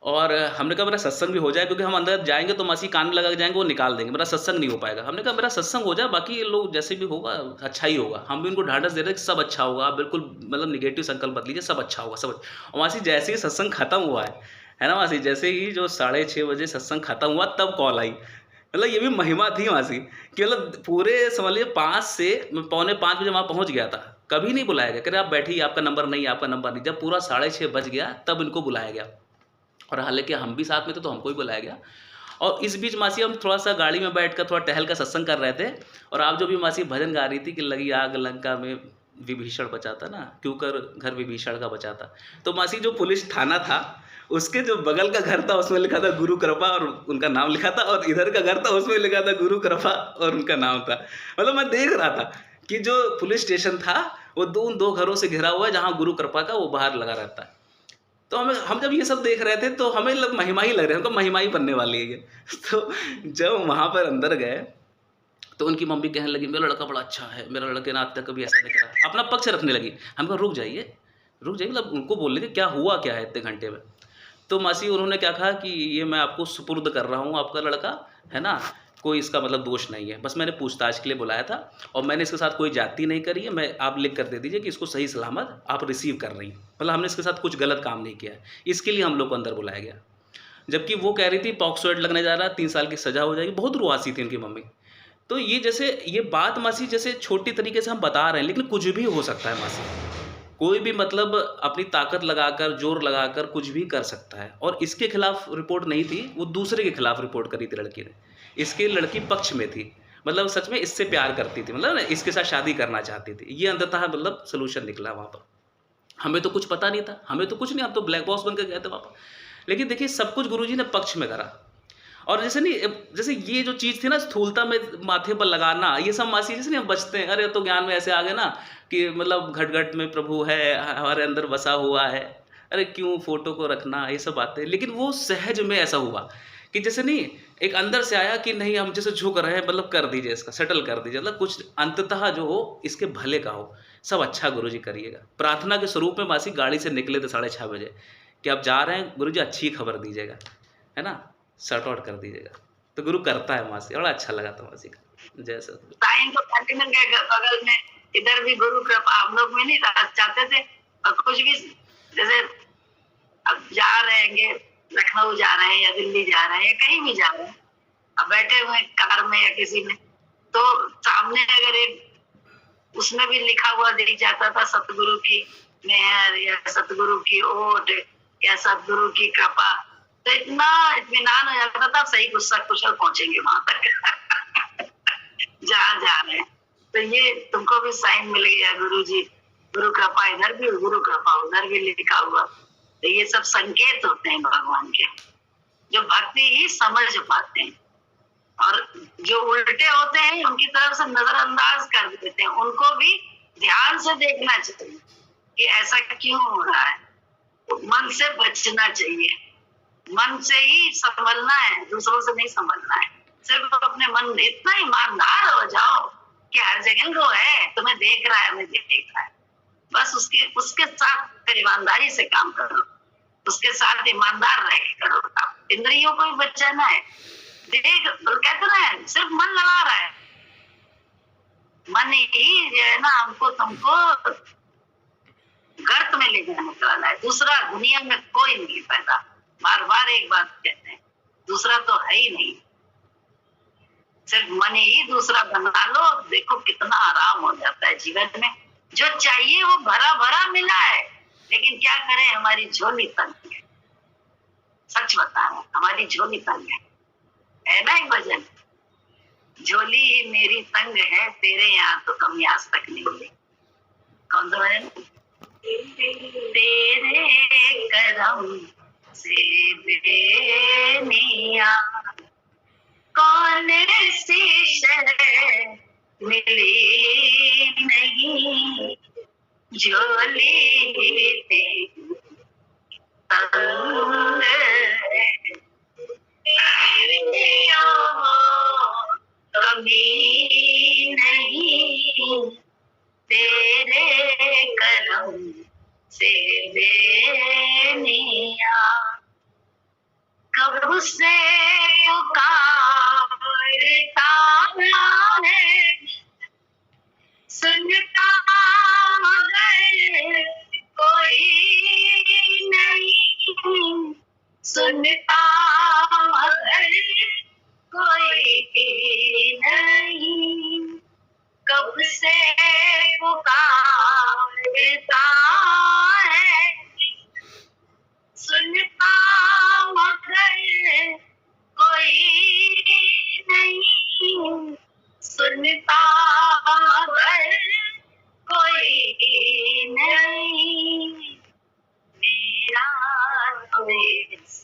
और हमने कहा मेरा सत्संग भी हो जाए, क्योंकि हम अंदर जाएंगे तो मासी कान में लगा के जाएंगे, वो निकाल देंगे, मेरा सत्संग नहीं हो पाएगा। हमने कहा मेरा सत्संग हो जाए, बाकी ये लोग जैसे भी होगा अच्छा ही होगा। हम भी उनको ढांढस दे रहे कि सब अच्छा होगा, आप बिल्कुल मतलब निगेटिव संकल्प मत लीजिए, सब अच्छा होगा, सब अच्छा। और मासी जैसे ही सत्संग खत्म हुआ है ना मासी, जैसे ही जो 6:30 बजे सत्संग खत्म हुआ तब कॉल आई। मतलब ये भी महिमा थी मासी कि मतलब पूरे समझ लीजिए 5 से मैं 4:45 बजे वहाँ पहुँच गया था, कभी नहीं बुलाया गया, कह रहे आप बैठिए, आपका नंबर नहीं, आपका नंबर नहीं। जब पूरा 6:30 बज गया तब इनको बुलाया गया, और हालांकि हम भी साथ में थे तो हमको ही बुलाया गया। और इस बीच मासी हम थोड़ा सा गाड़ी में बैठकर थोड़ा टहल का सत्संग कर रहे थे, और आप जो भी मासी भजन गा रही थी कि लगी आग लंका में विभीषण बचाता ना, क्यों कर घर विभीषण का बचाता। तो मासी जो पुलिस थाना था उसके जो बगल का घर था उसमें लिखा था गुरु कृपा और उनका नाम लिखा था, और इधर का घर था उसमें लिखा था गुरु कृपा और उनका नाम था। मतलब मैं देख रहा था कि जो पुलिस स्टेशन था वो दो घरों से घिरा हुआ है, जहाँ गुरु कृपा का वो बाहर लगा रहता है। तो हम जब ये सब देख रहे थे तो हमें महिमा ही लग रहा है, हमको महिमा ही बनने वाली है ये। तो जब वहाँ पर अंदर गए तो उनकी मम्मी कहने लगी मेरा लड़का बड़ा अच्छा है, मेरा लड़के ने आज तक कभी ऐसा नहीं करा, अपना पक्ष रखने लगी। हम कहा रुक जाइए, मतलब उनको बोलने के क्या हुआ क्या है इतने घंटे में। तो मासी उन्होंने क्या कहा कि ये मैं आपको सुपुर्द कर रहा हूँ, आपका लड़का है ना, कोई इसका मतलब दोष नहीं है, बस मैंने पूछताछ के लिए बुलाया था और मैंने इसके साथ कोई जाति नहीं करी है, मैं आप लिख कर दे दीजिए कि इसको सही सलामत आप रिसीव कर रही हैं, मतलब हमने इसके साथ कुछ गलत काम नहीं किया है, इसके लिए हम लोग को अंदर बुलाया गया। जबकि वो कह रही थी पॉक्सो एक्ट लगने जा रहा है, 3 साल की सज़ा हो जाएगी, बहुत रुआसी थी उनकी मम्मी। तो ये बात मासी जैसे छोटी तरीके से हम बता रहे हैं, लेकिन कुछ भी हो सकता है मासी, कोई भी मतलब अपनी ताकत लगाकर जोर लगाकर कुछ भी कर सकता है। और इसके खिलाफ रिपोर्ट नहीं थी, वो दूसरे के खिलाफ रिपोर्ट करी थी लड़की ने, इसके लड़की पक्ष में थी, मतलब सच में इससे प्यार करती थी, मतलब इसके साथ शादी करना चाहती थी। ये अंततः मतलब सोल्यूशन निकला वहाँ पर। हमें तो कुछ पता नहीं था, हमें तो कुछ नहीं, हम तो ब्लैक बॉक्स बनकर गए थे वहाँ पर। लेकिन देखिए सब कुछ गुरुजी ने पक्ष में करा। और जैसे नहीं, जैसे ये जो चीज़ थी ना स्थूलता में माथे पर लगाना, ये सब मासी जैसे नहीं हम बचते हैं, अरे तो ज्ञान में ऐसे आ गए ना कि मतलब घट घट में प्रभु है, हमारे अंदर बसा हुआ है, अरे क्यों फोटो को रखना, ये सब बातें। लेकिन वो सहज में ऐसा हुआ कि जैसे नहीं एक अंदर से आया कि नहीं हम जैसे झुक रहे हैं, मतलब कर दीजिए इसका सेटल कर दीजिए, मतलब कुछ अंततः जो हो इसके भले का हो, सब अच्छा गुरुजी करिएगा। प्रार्थना के स्वरूप में मासी गाड़ी से निकले थे 6:30 बजे कि आप जा रहे हैं गुरुजी, अच्छी खबर दीजिएगा, है ना, शॉर्ट आउट कर दीजिएगा। तो गुरु करता है मासी, बड़ा अच्छा लगा था मासी का। जय सतगुरु। साईं तो कंटिन्यू के बगल में इधर भी गुरु कृपा, हम लोग भी नहीं चाहते थे, और कुछ भी जैसे अब जा रहेंगे, लखनऊ जा रहे हैं या दिल्ली जा रहे हैं या कहीं भी जा रहे हैं, अब बैठे हुए कार में या किसी में, तो सामने अगर एक उसमें भी लिखा हुआ दिख जाता था सतगुरु की मेहर या सतगुरु की ओट या सतगुरु की कृपा, तो इतना इत्मीनान हो जाता था, सही कुशल पहुंचेंगे वहां तक जहाँ जा रहे हैं। तो ये तुमको भी साइन मिल गया गुरुजी, गुरु कृपा इधर भी, गुरु कृपा उधर भी लिखा हुआ। तो ये सब संकेत होते हैं भगवान के, जो भक्ति ही समझ पाते हैं, और जो उल्टे होते हैं उनकी तरफ से नजरअंदाज कर देते हैं। उनको भी ध्यान से देखना चाहिए कि ऐसा क्यों हो रहा है, मन से बचना चाहिए, मन से ही संभलना है, दूसरों से नहीं संभलना है। सिर्फ अपने मन, इतना ईमानदार हो जाओ कि हर जगह वो है, तुम्हें देख रहा है, हमें देख रहा है, बस उसके साथ ईमानदारी से काम करो, उसके साथ ईमानदार रह के करो। इंद्रियों को भी बचाना है। देख कहते ना सिर्फ मन लगा रहा है, मन ही जो है ना हमको तुमको गर्त में ले जाने वाला है। दूसरा दुनिया में कोई नहीं पैदा, बार बार एक बात कहते हैं, दूसरा तो है ही नहीं, सिर्फ मन ही दूसरा बना लो, देखो कितना आराम हो जाता है जीवन में। जो चाहिए वो भरा भरा मिला है, लेकिन क्या करें, हमारी झोली तंग है। सच बता रहे, हमारी झोली तंग है ना एक भजन, झोली ही मेरी तंग है, तेरे यहाँ तो कमी आज तक नहीं मिली। कौन सा भजन? तेरे करम से बेनिया कौन सी शय मिली नहीं, झोली तेरी तंग है, तेरे यहाँ कमी नहीं, तेरे करम से बेनिया कब से पुकारता है, सुनता मगर कोई नहीं, सुनता मगर कोई नहीं, कब से पुकारता है, सुनता मगर कोई नहीं, सुनता मगर कोई नहीं, मेरा तो इस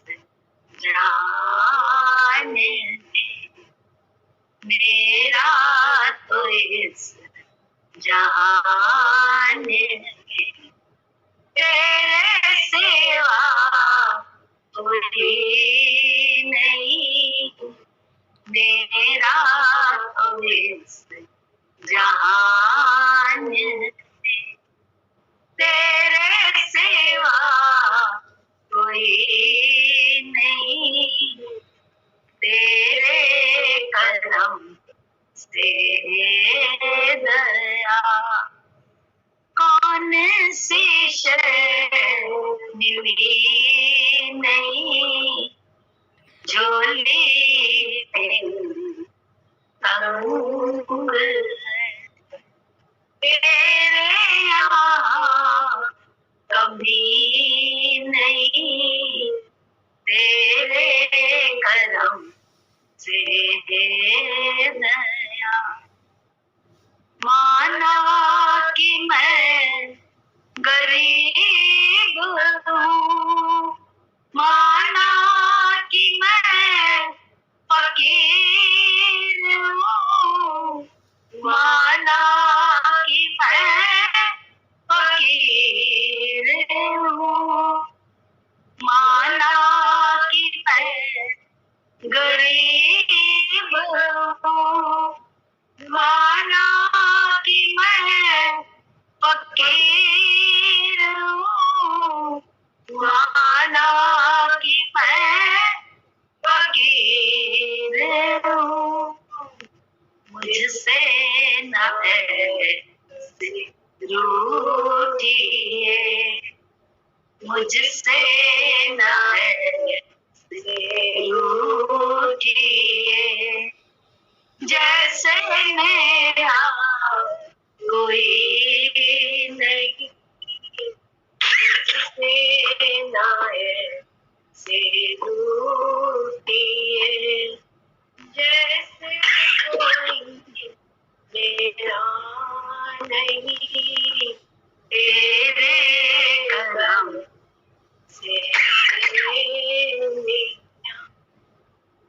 जाने मेरा तो इस जाने तेरे सिवा कोई नहीं, मेरा तो इस जहान में तेरे सिवा कोई नहीं, तेरे कदम से दया कौन सी शय मिली नहीं, झोली तेरी तंग है, तेरे यहाँ कभी नहीं, तेरे करम से दया माना कि मैं गरीब हूँ, माना कि मैं फकीर हूँ, माना कि मैं फकीर हूँ, माना कि मैं गरीब हूँ, माना कि मैं फकीर हूँ, माना कि मैं फकीर हूँ, मुझसे न ऐसे रूठिए, मुझसे न ऐसे रूठिए, जैसे मेरा कोई नहीं, मुझसे न ऐसे रूठिए, जैसे कोई मेरा नहीं, तेरे करम से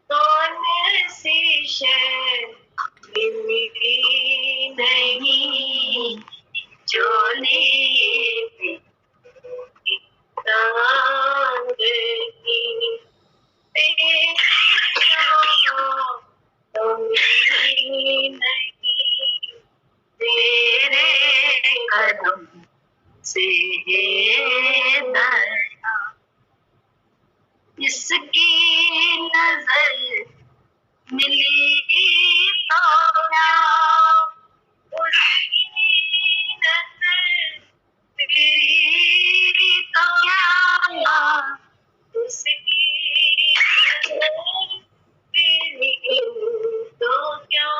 कौन सी शय मिली नहीं, झोली तेरी तंग की, तेरे यहाँ कमी नहीं, तेरे कदम से दया इसकी नजर मिली तो क्या, उसकी नजर मिली तो क्या, उसकी नजर मिली तो क्या,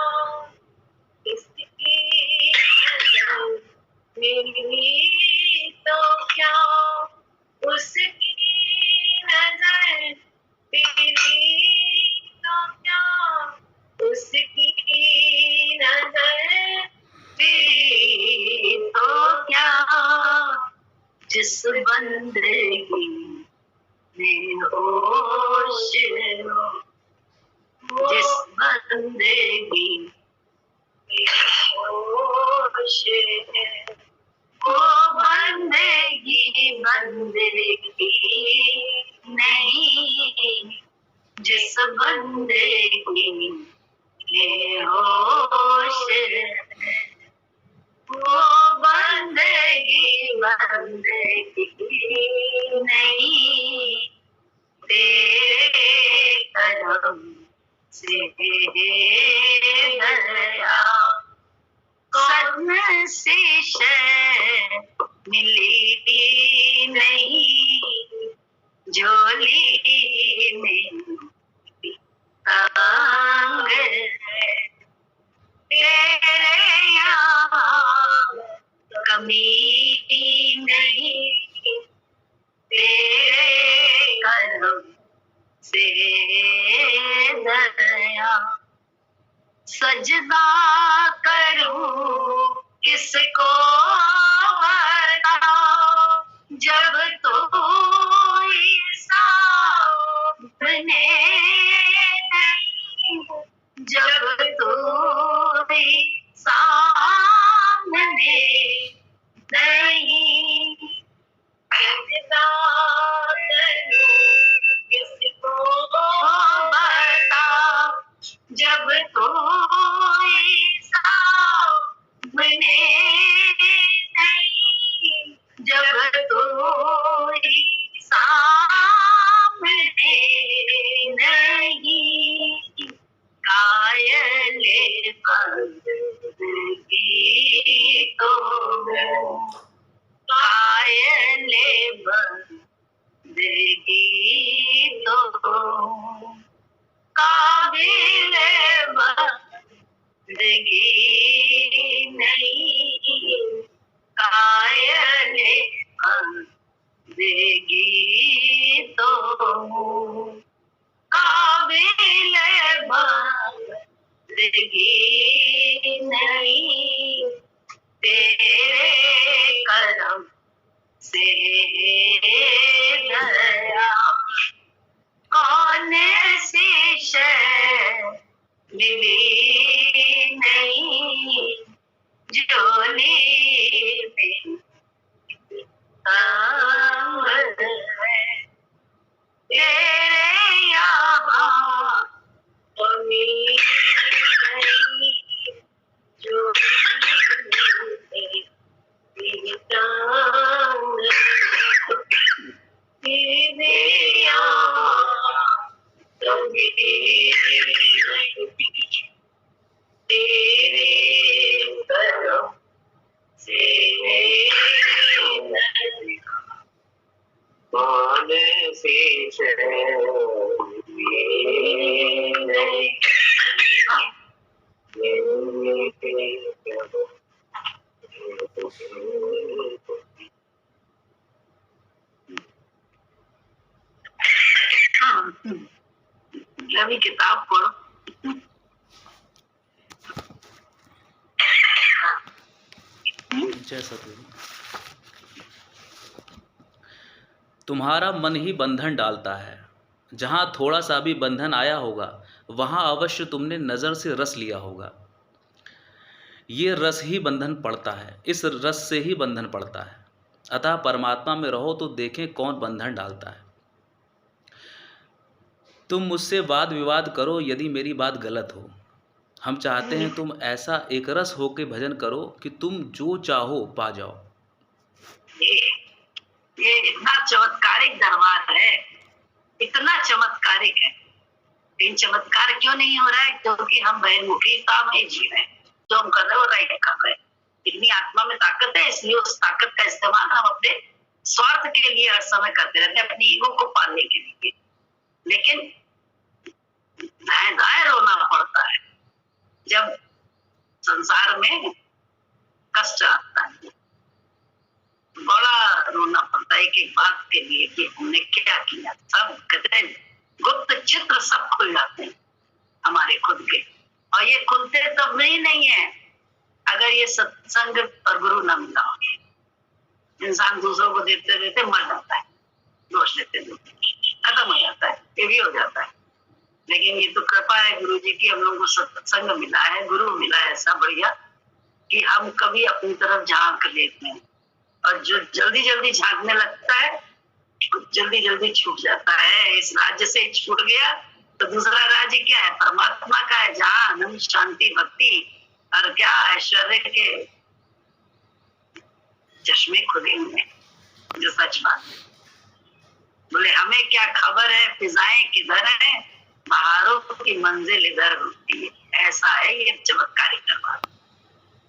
इसकी नजर मिली तो क्या, उसकी नजर बेहोश हो, जिस बंदे की बेहोश है, वो बंदेगी बंदेगी नहीं, जिस बंदे की बेहोश है, वो बंदेगी बंदेगी नहीं, तेरे करम से दया सदन से मिली नहीं, झोली में तंग है, तेरे यहाँ कमी नहीं, तेरे करम से दया सजदा करूं किसको बताऊं, जब तो सामने नहीं, जब तो सामने नहीं, सजदा करूं किसको बताऊं, जब तो सामने नहीं, जब तो सामने नहीं, कायले बंदगी तो कायले बंदगी तो काबिल बंदगी नहीं, कायल बंदगी तो काबिल बंदगी नहीं, तेरे करम से दया कौन सी शय मिली नहीं, झोली में तंग है, तेरे यहाँ कमी नहीं, झोली में तंग है, तेरे यहाँ कमी नहीं, तेरे करम से कौन सी शय नहीं, अभी किताब पढ़ो। जय सतगुरु। तुम्हारा मन ही बंधन डालता है, जहाँ थोड़ा सा भी बंधन आया होगा वहाँ अवश्य तुमने नज़र से रस लिया होगा। ये रस ही बंधन पड़ता है, इस रस से ही बंधन पड़ता है। अतः परमात्मा में रहो तो देखें कौन बंधन डालता है। तुम मुझसे वाद विवाद करो यदि मेरी बात गलत हो, हम चाहते हैं तुम ऐसा एक रस होके भजन करो कि तुम जो चाहो पा जाओ। ये इतना चमत्कारिक दरबार है, इतना चमत्कारिक है। इन चमत्कार क्यों नहीं हो रहा है? क्योंकि हम बहिर्मुखीता में जी रहे हैं। जो हम कर रहे हो राइट कर रहे हैं। इतनी आत्मा में ताकत है, इसलिए उस ताकत का इस्तेमाल हम अपने स्वार्थ के लिए हर समय करते रहते हैं, अपनी ईगो को पालने के लिए। लेकिन दाएं दाएं रोना पड़ता है जब संसार में कष्ट आता है। बड़ा रोना पड़ता है एक एक बात के लिए कि हमने क्या किया। सब कहते हैं गुप्त चित्र सब खुल जाते हैं हमारे खुद के, और ये खुलते तब भी नहीं है अगर ये सत्संग और गुरु न मिला हो। इंसान दूसरों को देते देते मर जाता है, दोष देते देते। से भी हो जाता है। लेकिन ये तो कृपा है गुरु जी की, हम लोगों को सत्संग मिला है, गुरु मिला है ऐसा बढ़िया कि हम कभी अपनी तरफ झांक लेते हैं, और जो जल्दी जल्दी झांकने लगता है जल्दी जल्दी छूट जाता है। इस राज्य से छूट गया तो दूसरा राज्य क्या है? परमात्मा का है, जहाँ आनंद शांति भक्ति और क्या ऐश्वर्य के चश्मे खुले हुए हैं, जो सच बात है। बोले हमें क्या खबर है फिजाएं किधर है, बहारों की मंजिल इधर होती है। ऐसा है ये चमत्कारी दरबार।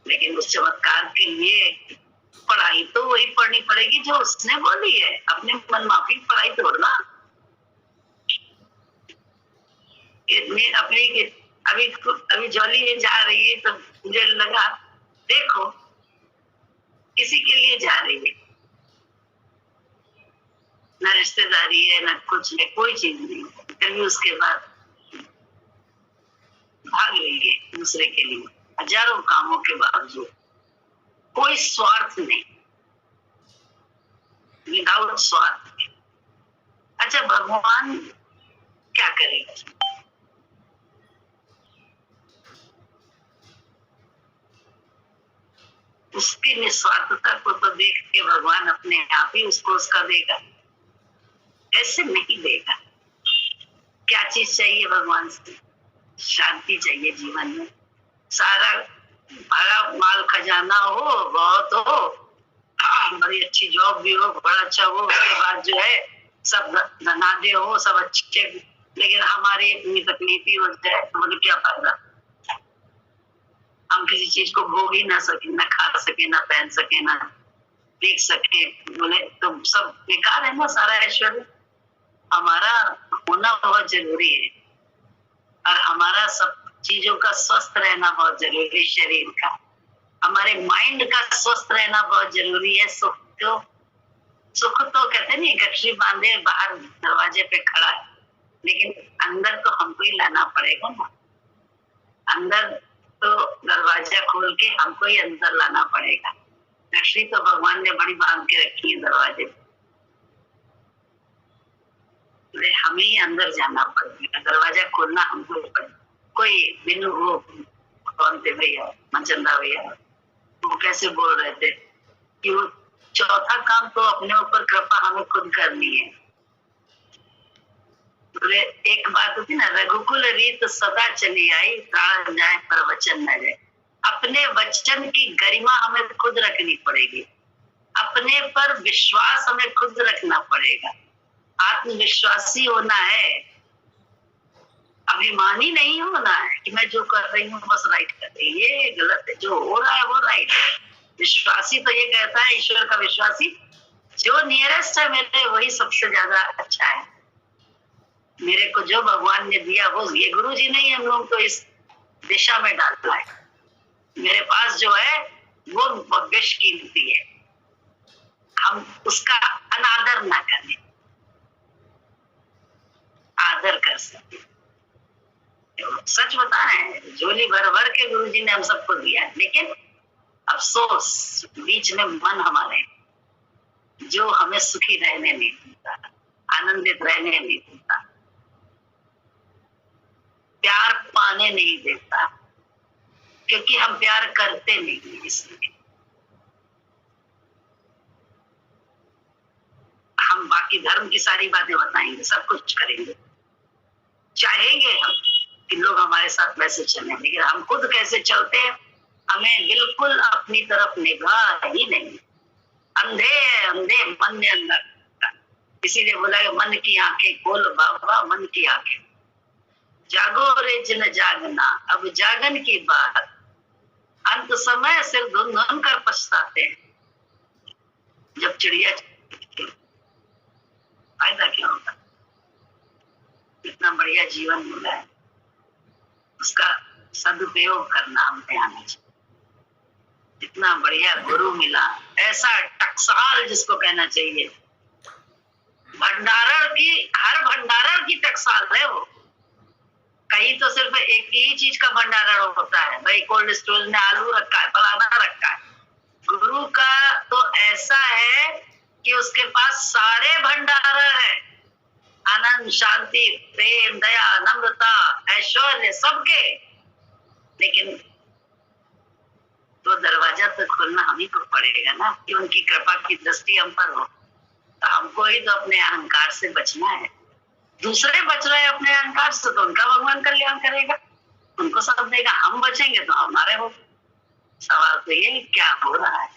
लेकिन उस चमत्कार के लिए पढ़ाई तो वही पढ़नी पड़ेगी जो उसने बोली है, अपने मन माफी पढ़ाई तोड़ना। अपनी अभी जॉली जा रही है तो मुझे लगा देखो किसी के लिए जा रही है, न रिश्तेदारी है न कुछ है, कोई चीज नहीं। फिर भी उसके बाद भाग रही है दूसरे के लिए, हजारों कामों के बावजूद कोई स्वार्थ नहीं, विदाउट स्वार्थ। अच्छा भगवान क्या करेगा? उसकी निस्वार्थता को तो देख के भगवान अपने आप ही उसको उसका देगा, ऐसे नहीं देगा। क्या चीज चाहिए भगवान से? शांति चाहिए जीवन में। सारा भरा माल खजाना हो, बहुत हो, बड़ी अच्छी जॉब भी हो, बड़ा अच्छा हो, उसके बाद जो है सब धनाढ्य हो, सब अच्छे, लेकिन हमारी इतनी तकलीफ ही हो जाए तो मुझे क्या फायदा? हम किसी चीज को भोग ही ना सके, ना खा सके, ना पहन सके, ना देख सके, बोले तो सब बेकार है ना सारा ऐश्वर्य। हमारा होना बहुत जरूरी है, और हमारा सब चीजों का स्वस्थ रहना बहुत जरूरी है। शरीर का, हमारे माइंड का स्वस्थ रहना बहुत जरूरी है। सुख तो कहते नहीं, गठरी बांधे बाहर दरवाजे पे खड़ा है, लेकिन अंदर तो हमको ही लाना पड़ेगा ना। अंदर तो दरवाजा खोल के हमको ही अंदर लाना पड़ेगा। गठरी तो भगवान ने बड़ी बांध के रखी है दरवाजे पे, हमें ही अंदर जाना पड़ेगा, दरवाजा खोलना हमको पड़ेगा। कोई बिनु वो कौन थे भैया, मनचंदा भैया, वो कैसे बोल रहे थे कि वो चौथा काम तो अपने ऊपर कृपा हमें खुद करनी है। एक बात होती ना, रघुकुल रीत सदा चली आई, प्राण जाए पर वचन न जाए। अपने वचन की गरिमा हमें खुद रखनी पड़ेगी, अपने पर विश्वास हमें खुद रखना पड़ेगा। आत्मविश्वासी होना है, अभिमानी नहीं होना है कि मैं जो कर रही हूँ बस राइट कर रही हूँ, ये गलत है, जो हो रहा है वो राइट है। विश्वासी तो ये कहता है, ईश्वर का विश्वासी, जो नियरेस्ट है मेरे वही सबसे ज्यादा अच्छा है। मेरे को जो भगवान ने दिया वो, ये गुरु जी ने ही हम लोग को इस दिशा में डाला है। मेरे पास जो है वो बेशकीमती है, हम उसका अनादर ना करें, आदर कर सके। सच बता रहे हैं, झोली भर भर के गुरु जी ने हम सबको दिया, लेकिन अफसोस बीच में मन हमारे जो हमें सुखी रहने नहीं देता, आनंदित रहने नहीं देता, प्यार पाने नहीं देता, क्योंकि हम प्यार करते नहीं। इसलिए हम बाकी धर्म की सारी बातें बताएंगे, सब कुछ करेंगे, चाहेंगे हम कि लोग हमारे साथ वैसे चलें, लेकिन हम खुद कैसे चलते हैं हमें बिल्कुल अपनी तरफ निगाह ही नहीं। अंधे अंधे मन ने अंदर, इसीलिए बोला मन की आंखें खोल बाबा, मन की आंखें, जागो रे जिन जागना, अब जागन की बात, अंत समय सिर धुन धुन कर पछताते हैं। जब चिड़िया फायदा क्या होगा? इतना बढ़िया जीवन मिला है, उसका सदुपयोग करना हम पे आना चाहिए। इतना बढ़िया गुरु मिला, ऐसा टकसाल जिसको कहना चाहिए, भंडारण की, हर भंडारण की टकसाल है वो। कहीं तो सिर्फ एक ही चीज का भंडारण होता है, भाई कोल्ड स्टोरेज में आलू रखा है, फलाना रखा है। गुरु का तो ऐसा है कि उसके पास सारे भंडारण है, आनंद धन, शांति, प्रेम, दया, नम्रता, ऐश्वर्य सबके, लेकिन तो दरवाजा तो खोलना हम ही को पड़ेगा ना, कि उनकी कृपा की दृष्टि हम पर हो। तो हमको ही तो अपने अहंकार से बचना है। दूसरे बच रहे हैं अपने अहंकार से, तो उनका भगवान कल्याण करेगा, उनको सब देगा। हम बचेंगे तो हमारे हो। सवाल तो ये क्या हो रहा है,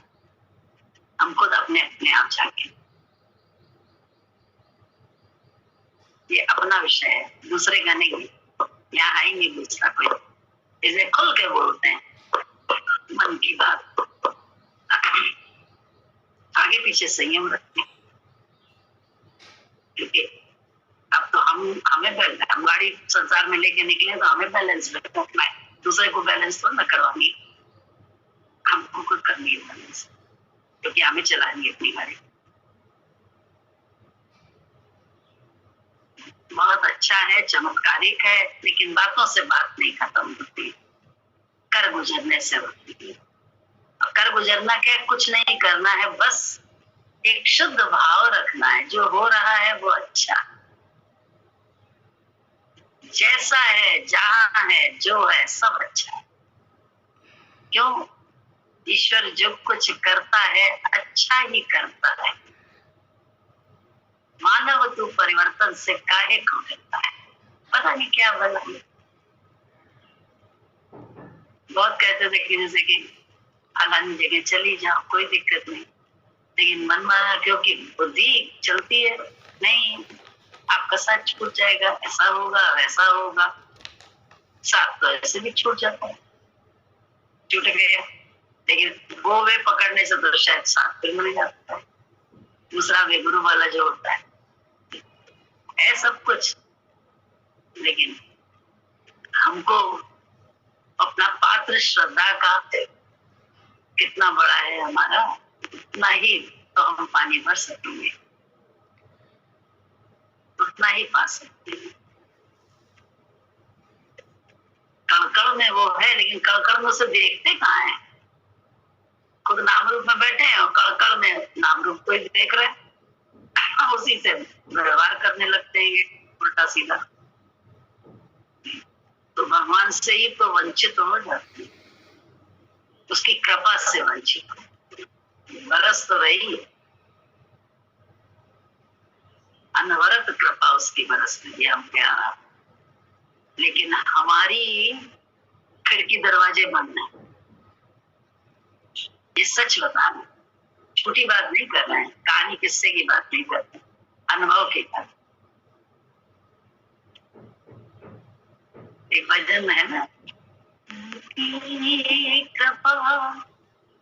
हम खुद अपने अपने आप झांके। ये अपना विषय है, दूसरे का नहीं। यहाँ है ही नहीं दूसरा कोई, इसे खुल के बोलते हैं मन की बात। आगे पीछे संयम रखते हैं, क्योंकि अब तो हमें हम गाड़ी संसार में लेके निकले तो हमें बैलेंस रखना है, दूसरे को बैलेंस तो न करवानी, हमको खुद करनी है बैलेंस, क्योंकि हमें चलानी अपनी गाड़ी। बहुत अच्छा है, चमत्कारिक है, लेकिन बातों से बात नहीं खत्म होती, कर गुजरने से होती है। और कर गुजरना क्या, कुछ नहीं करना है, बस एक शुद्ध भाव रखना है, जो हो रहा है वो अच्छा, जैसा है, जहां है, जो है सब अच्छा है। क्यों? ईश्वर जो कुछ करता है अच्छा ही करता है। मानव तू परिवर्तन से काहे को करता है, पता नहीं क्या बना। बहुत कहते थे कि जैसे कि फलानी जगह चली जाओ, कोई दिक्कत नहीं, लेकिन मन माना क्योंकि बुद्धि चलती है, नहीं आपका साथ छूट जाएगा, ऐसा होगा वैसा होगा। साथ तो ऐसे भी छूट जाता है, छूट गया, लेकिन वो वे पकड़ने से तो शायद साथ फिर मिल जाता है। दूसरा वे गुरु वाला जो होता है सब कुछ, लेकिन हमको अपना पात्र श्रद्धा का कितना बड़ा है हमारा, उतना ही तो हम पानी भर सकेंगे, उतना ही पा सकते हैं। कड़कड़ में वो है, लेकिन कड़कड़ में उसे देखते कहाँ है, खुद नाम रूप में बैठे हैं और कड़कड़ में नाम रूप को ही देख रहे हैं, उसी से व्यवहार करने लगते हैं, उल्टा सीधा। तो भगवान से ही तो वंचित हो जाते हैं, उसकी कृपा से वंचित। बरस तो रही है, अनवरत कृपा उसकी बरस रही है हम प्यारा, लेकिन हमारी खिड़की दरवाजे बंद है। ये सच बता रहे, छोटी बात नहीं कर रहे हैं, कहानी किस्से की बात नहीं कर रहे, अनुभव की बात। एक भजन है ना, कृपा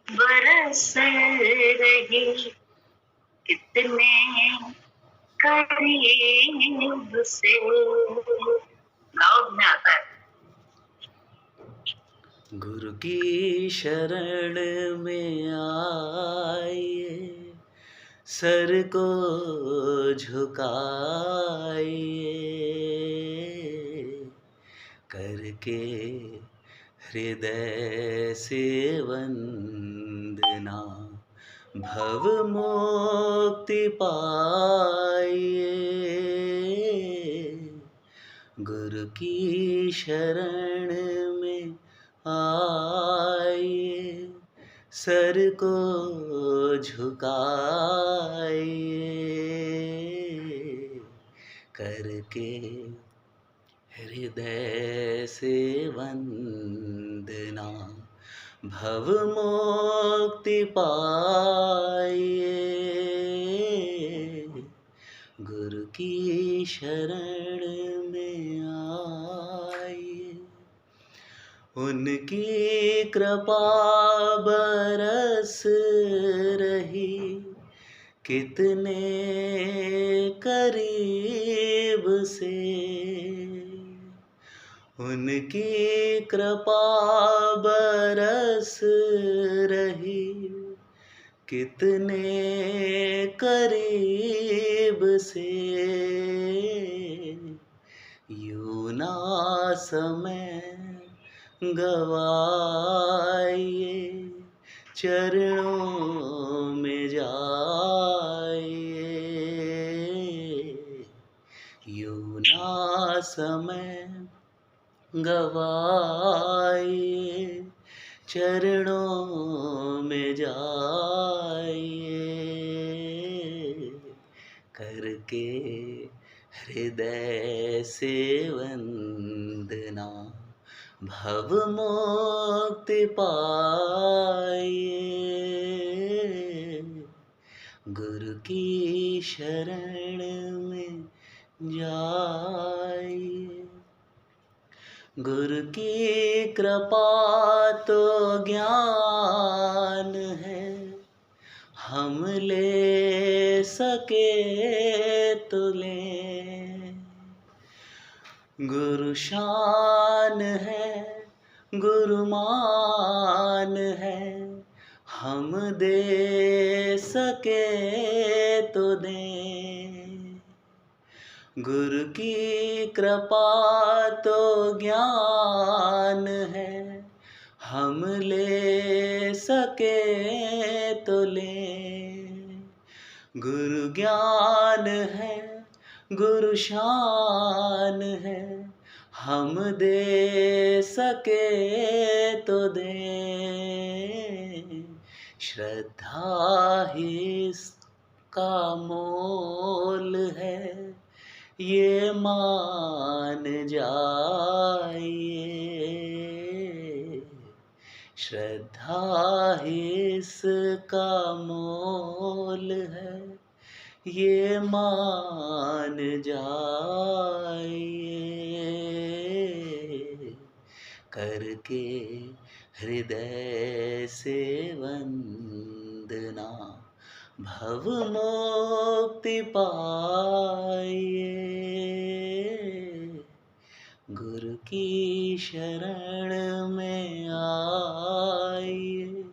बरस रही कितने करीब से, गाँव में आता है। गुरु की शरण में आइए, सर को झुकाइए, करके हृदय से वंदना, भव मुक्ति पाइए। गुरु की शरण में आइए, सर को झुकाइए, करके हृदय से वंदना, भव मुक्ति पाइए। गुरु की शरण में आइए, उनकी कृपा बरस रही कितने करीब से, उनकी कृपा बरस रही कितने करीब से, यूं ना समय गवाइए, चरणों में जाइए, यूं ना समय गवाइए, चरणों में जाइए, करके हृदय से वंदना, भव मुक्ति पाइए, गुरु की शरण में जाइए। गुरु की कृपा तो ज्ञान है, हम ले सके तो लें। गुरु शान है, गुरु मान है, हम दे सके तो दें। गुरु की कृपा तो ज्ञान है, हम ले सके तो लें। गुरु ज्ञान है, गुरु शान है, हम दे सके तो दें। श्रद्धा ही इसका मोल है, ये मान जाइए। श्रद्धा ही इसका मोल है, ये मान जाइए। करके हृदय से वंदना, भव मुक्ति पाइए। गुरु की शरण में आइए,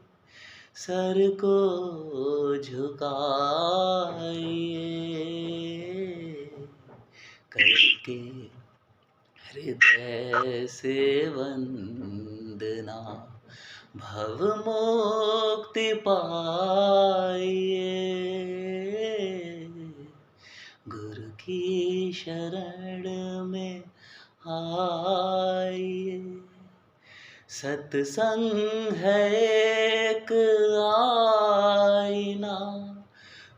सर को झुकाइए। करके हृदय से वंदना, भव मुक्ति पाइए। गुरु की शरण में आइए। सत्संग है एक आईना,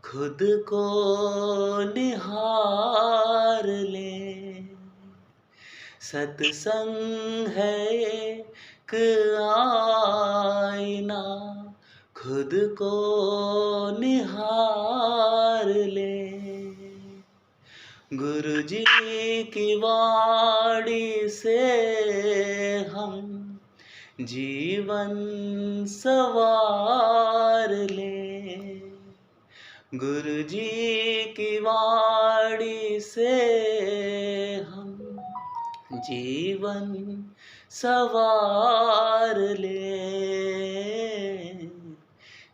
खुद को निहार लें। सत्संग है एक आईना, खुद को निहार लें। गुरु जी की वाणी से हम जीवन सवार लें। गुरु जी की वाणी से हम जीवन सवार लें।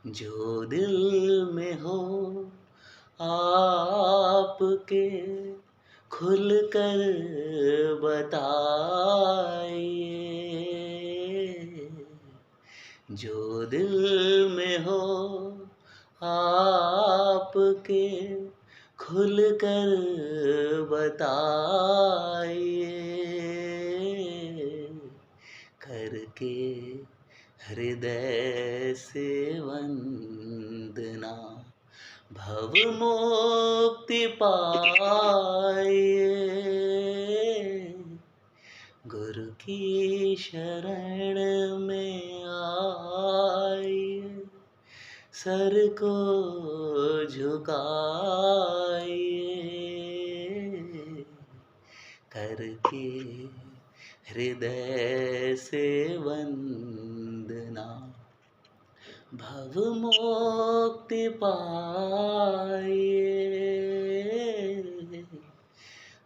जो दिल में हो आपके, खुल कर बताइए। जो दिल में हो आपके, खुल कर बताइए। करके हृदय से वंदना, भव मुक्ति पाइए। गुरु की शरण में आइए, सर को झुकाइए। करके हृदय से वंदना, भव मुक्ति पाइए।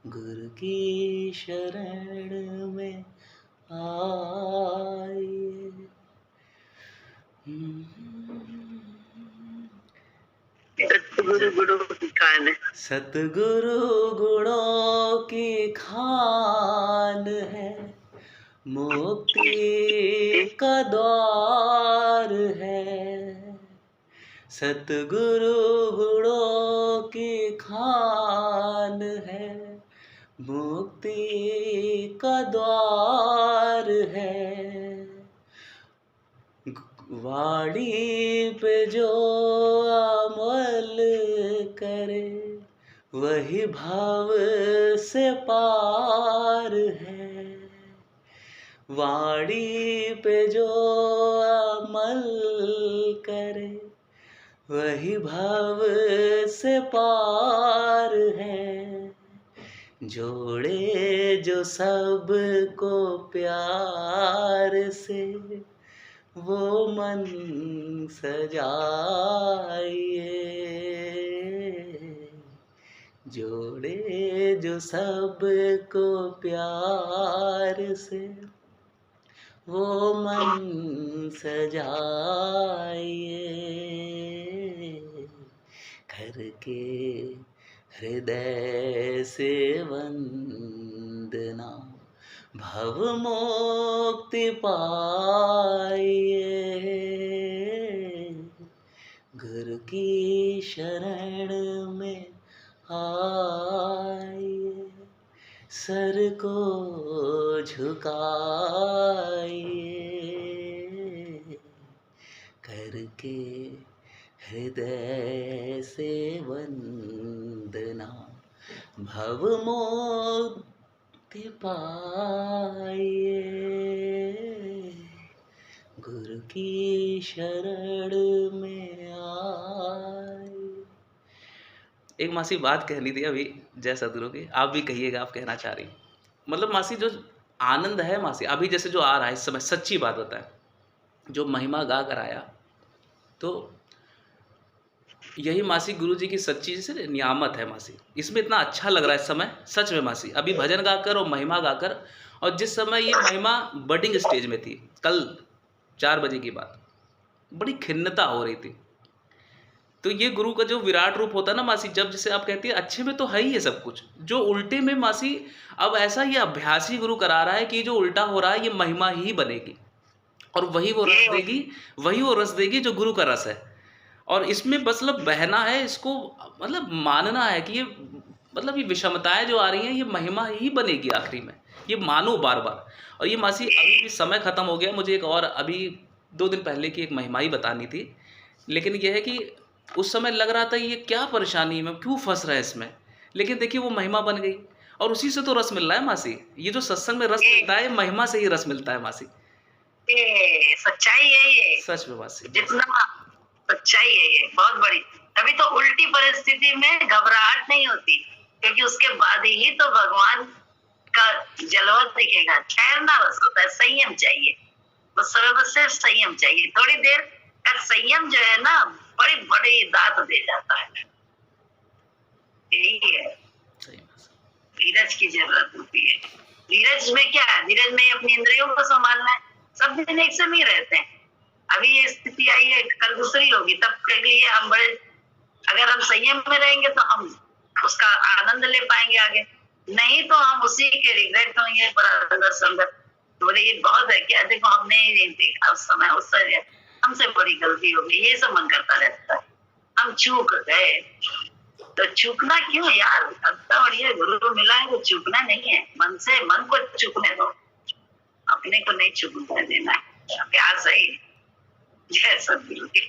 गुरु की शरण में आइए। सतगुरु गुणों की खान है। सतगुरु गुणों की खान है, मुक्ति का द्वार है। सतगुरु गुणों की खान है, मुक्ति का द्वार है, वाणी पे जो अमल करे वही भाव से पार है। वाणी पे जो अमल करे वही भाव से पार है। जोड़े जो सबको प्यार से वो मन सजाइए। जोड़े जो सबको प्यार से वो मन सजाइए। करके हृदय से वंदना भव मुक्ति पाइए। गुरु की शरण में आइए, सर को झुकाइए। करके हृदय से वंदना भव मुक्ति पाइए। गुरु की शरण में आए। एक मासी बात कहनी थी अभी जय सदगुरु की, आप भी कहिएगा आप कहना चाह रही। मतलब मासी जो आनंद है मासी अभी जैसे जो आ रहा है इस समय, सच्ची बात बताएं, जो महिमा गा कर आया तो यही मासी गुरु जी की सच्ची से नियामत है मासी। इसमें इतना अच्छा लग रहा है इस समय सच में मासी, अभी भजन गाकर और महिमा गाकर। और जिस समय ये महिमा बडिंग स्टेज में थी, कल 4 बजे की बात, बड़ी खिन्नता हो रही थी। तो ये गुरु का जो विराट रूप होता है ना मासी, जब जिसे आप कहती है अच्छे में तो है ही है सब कुछ, जो उल्टे में मासी अब ऐसा ये अभ्यासी गुरु करा रहा है कि जो उल्टा हो रहा है ये महिमा ही बनेगी और वही वो रस देगी, वही वो रस देगी जो गुरु का रस है। और इसमें मतलब बहना है, इसको मतलब मानना है कि ये मतलब ये विषमताएं जो आ रही हैं ये महिमा ही बनेगी आखिरी में, ये मानो बार बार। और ये मासी अभी भी समय खत्म हो गया, मुझे एक और अभी 2 दिन पहले की एक महिमा ही बतानी थी। लेकिन यह है कि उस समय लग रहा था ये क्या परेशानी में, क्यों फंस रहा है इसमें, लेकिन देखिए वो महिमा बन गई और उसी से तो रस मिल रहा है मासी। ये जो सत्संग में रस मिलता है महिमा से ही रस मिलता है मासी। सच्चाई है ये, सच में मासी, जितना सच्चाई है ये बहुत बड़ी। तभी तो उल्टी परिस्थिति में घबराहट नहीं होती, क्योंकि उसके बाद ही तो भगवान का जलवा दिखेगा। ठहरना बस होता है, संयम चाहिए, बस सिर्फ संयम चाहिए। थोड़ी देर का संयम जो है ना बड़ी बड़ी दात दे जाता है। यही है, धीरज की जरूरत होती है। धीरज में क्या है, धीरज में अपनी इंद्रियों को संभालना है। सब दिन एक से नहीं रहते हैं। अभी ये स्थिति आई है, कल दूसरी होगी, तब के लिए हम बड़े, अगर हम संयम में रहेंगे तो हम उसका आनंद ले पाएंगे आगे, नहीं तो हम उसी के रिग्रेट होंगे। बड़ा संगत बोले ये बहुत है, क्या देखो हमने ही नहीं देखा उस समय, उस समय हमसे बड़ी गलती हो गई, ये सब मन करता रहता है। हम चूक गए तो चूकना क्यों यार, अच्छा बढ़िया गुरु मिला है तो चूकना नहीं है। मन से मन को चूकने दो, अपने को नहीं चूकने देना है। प्यार सही जय सद्गुरु की।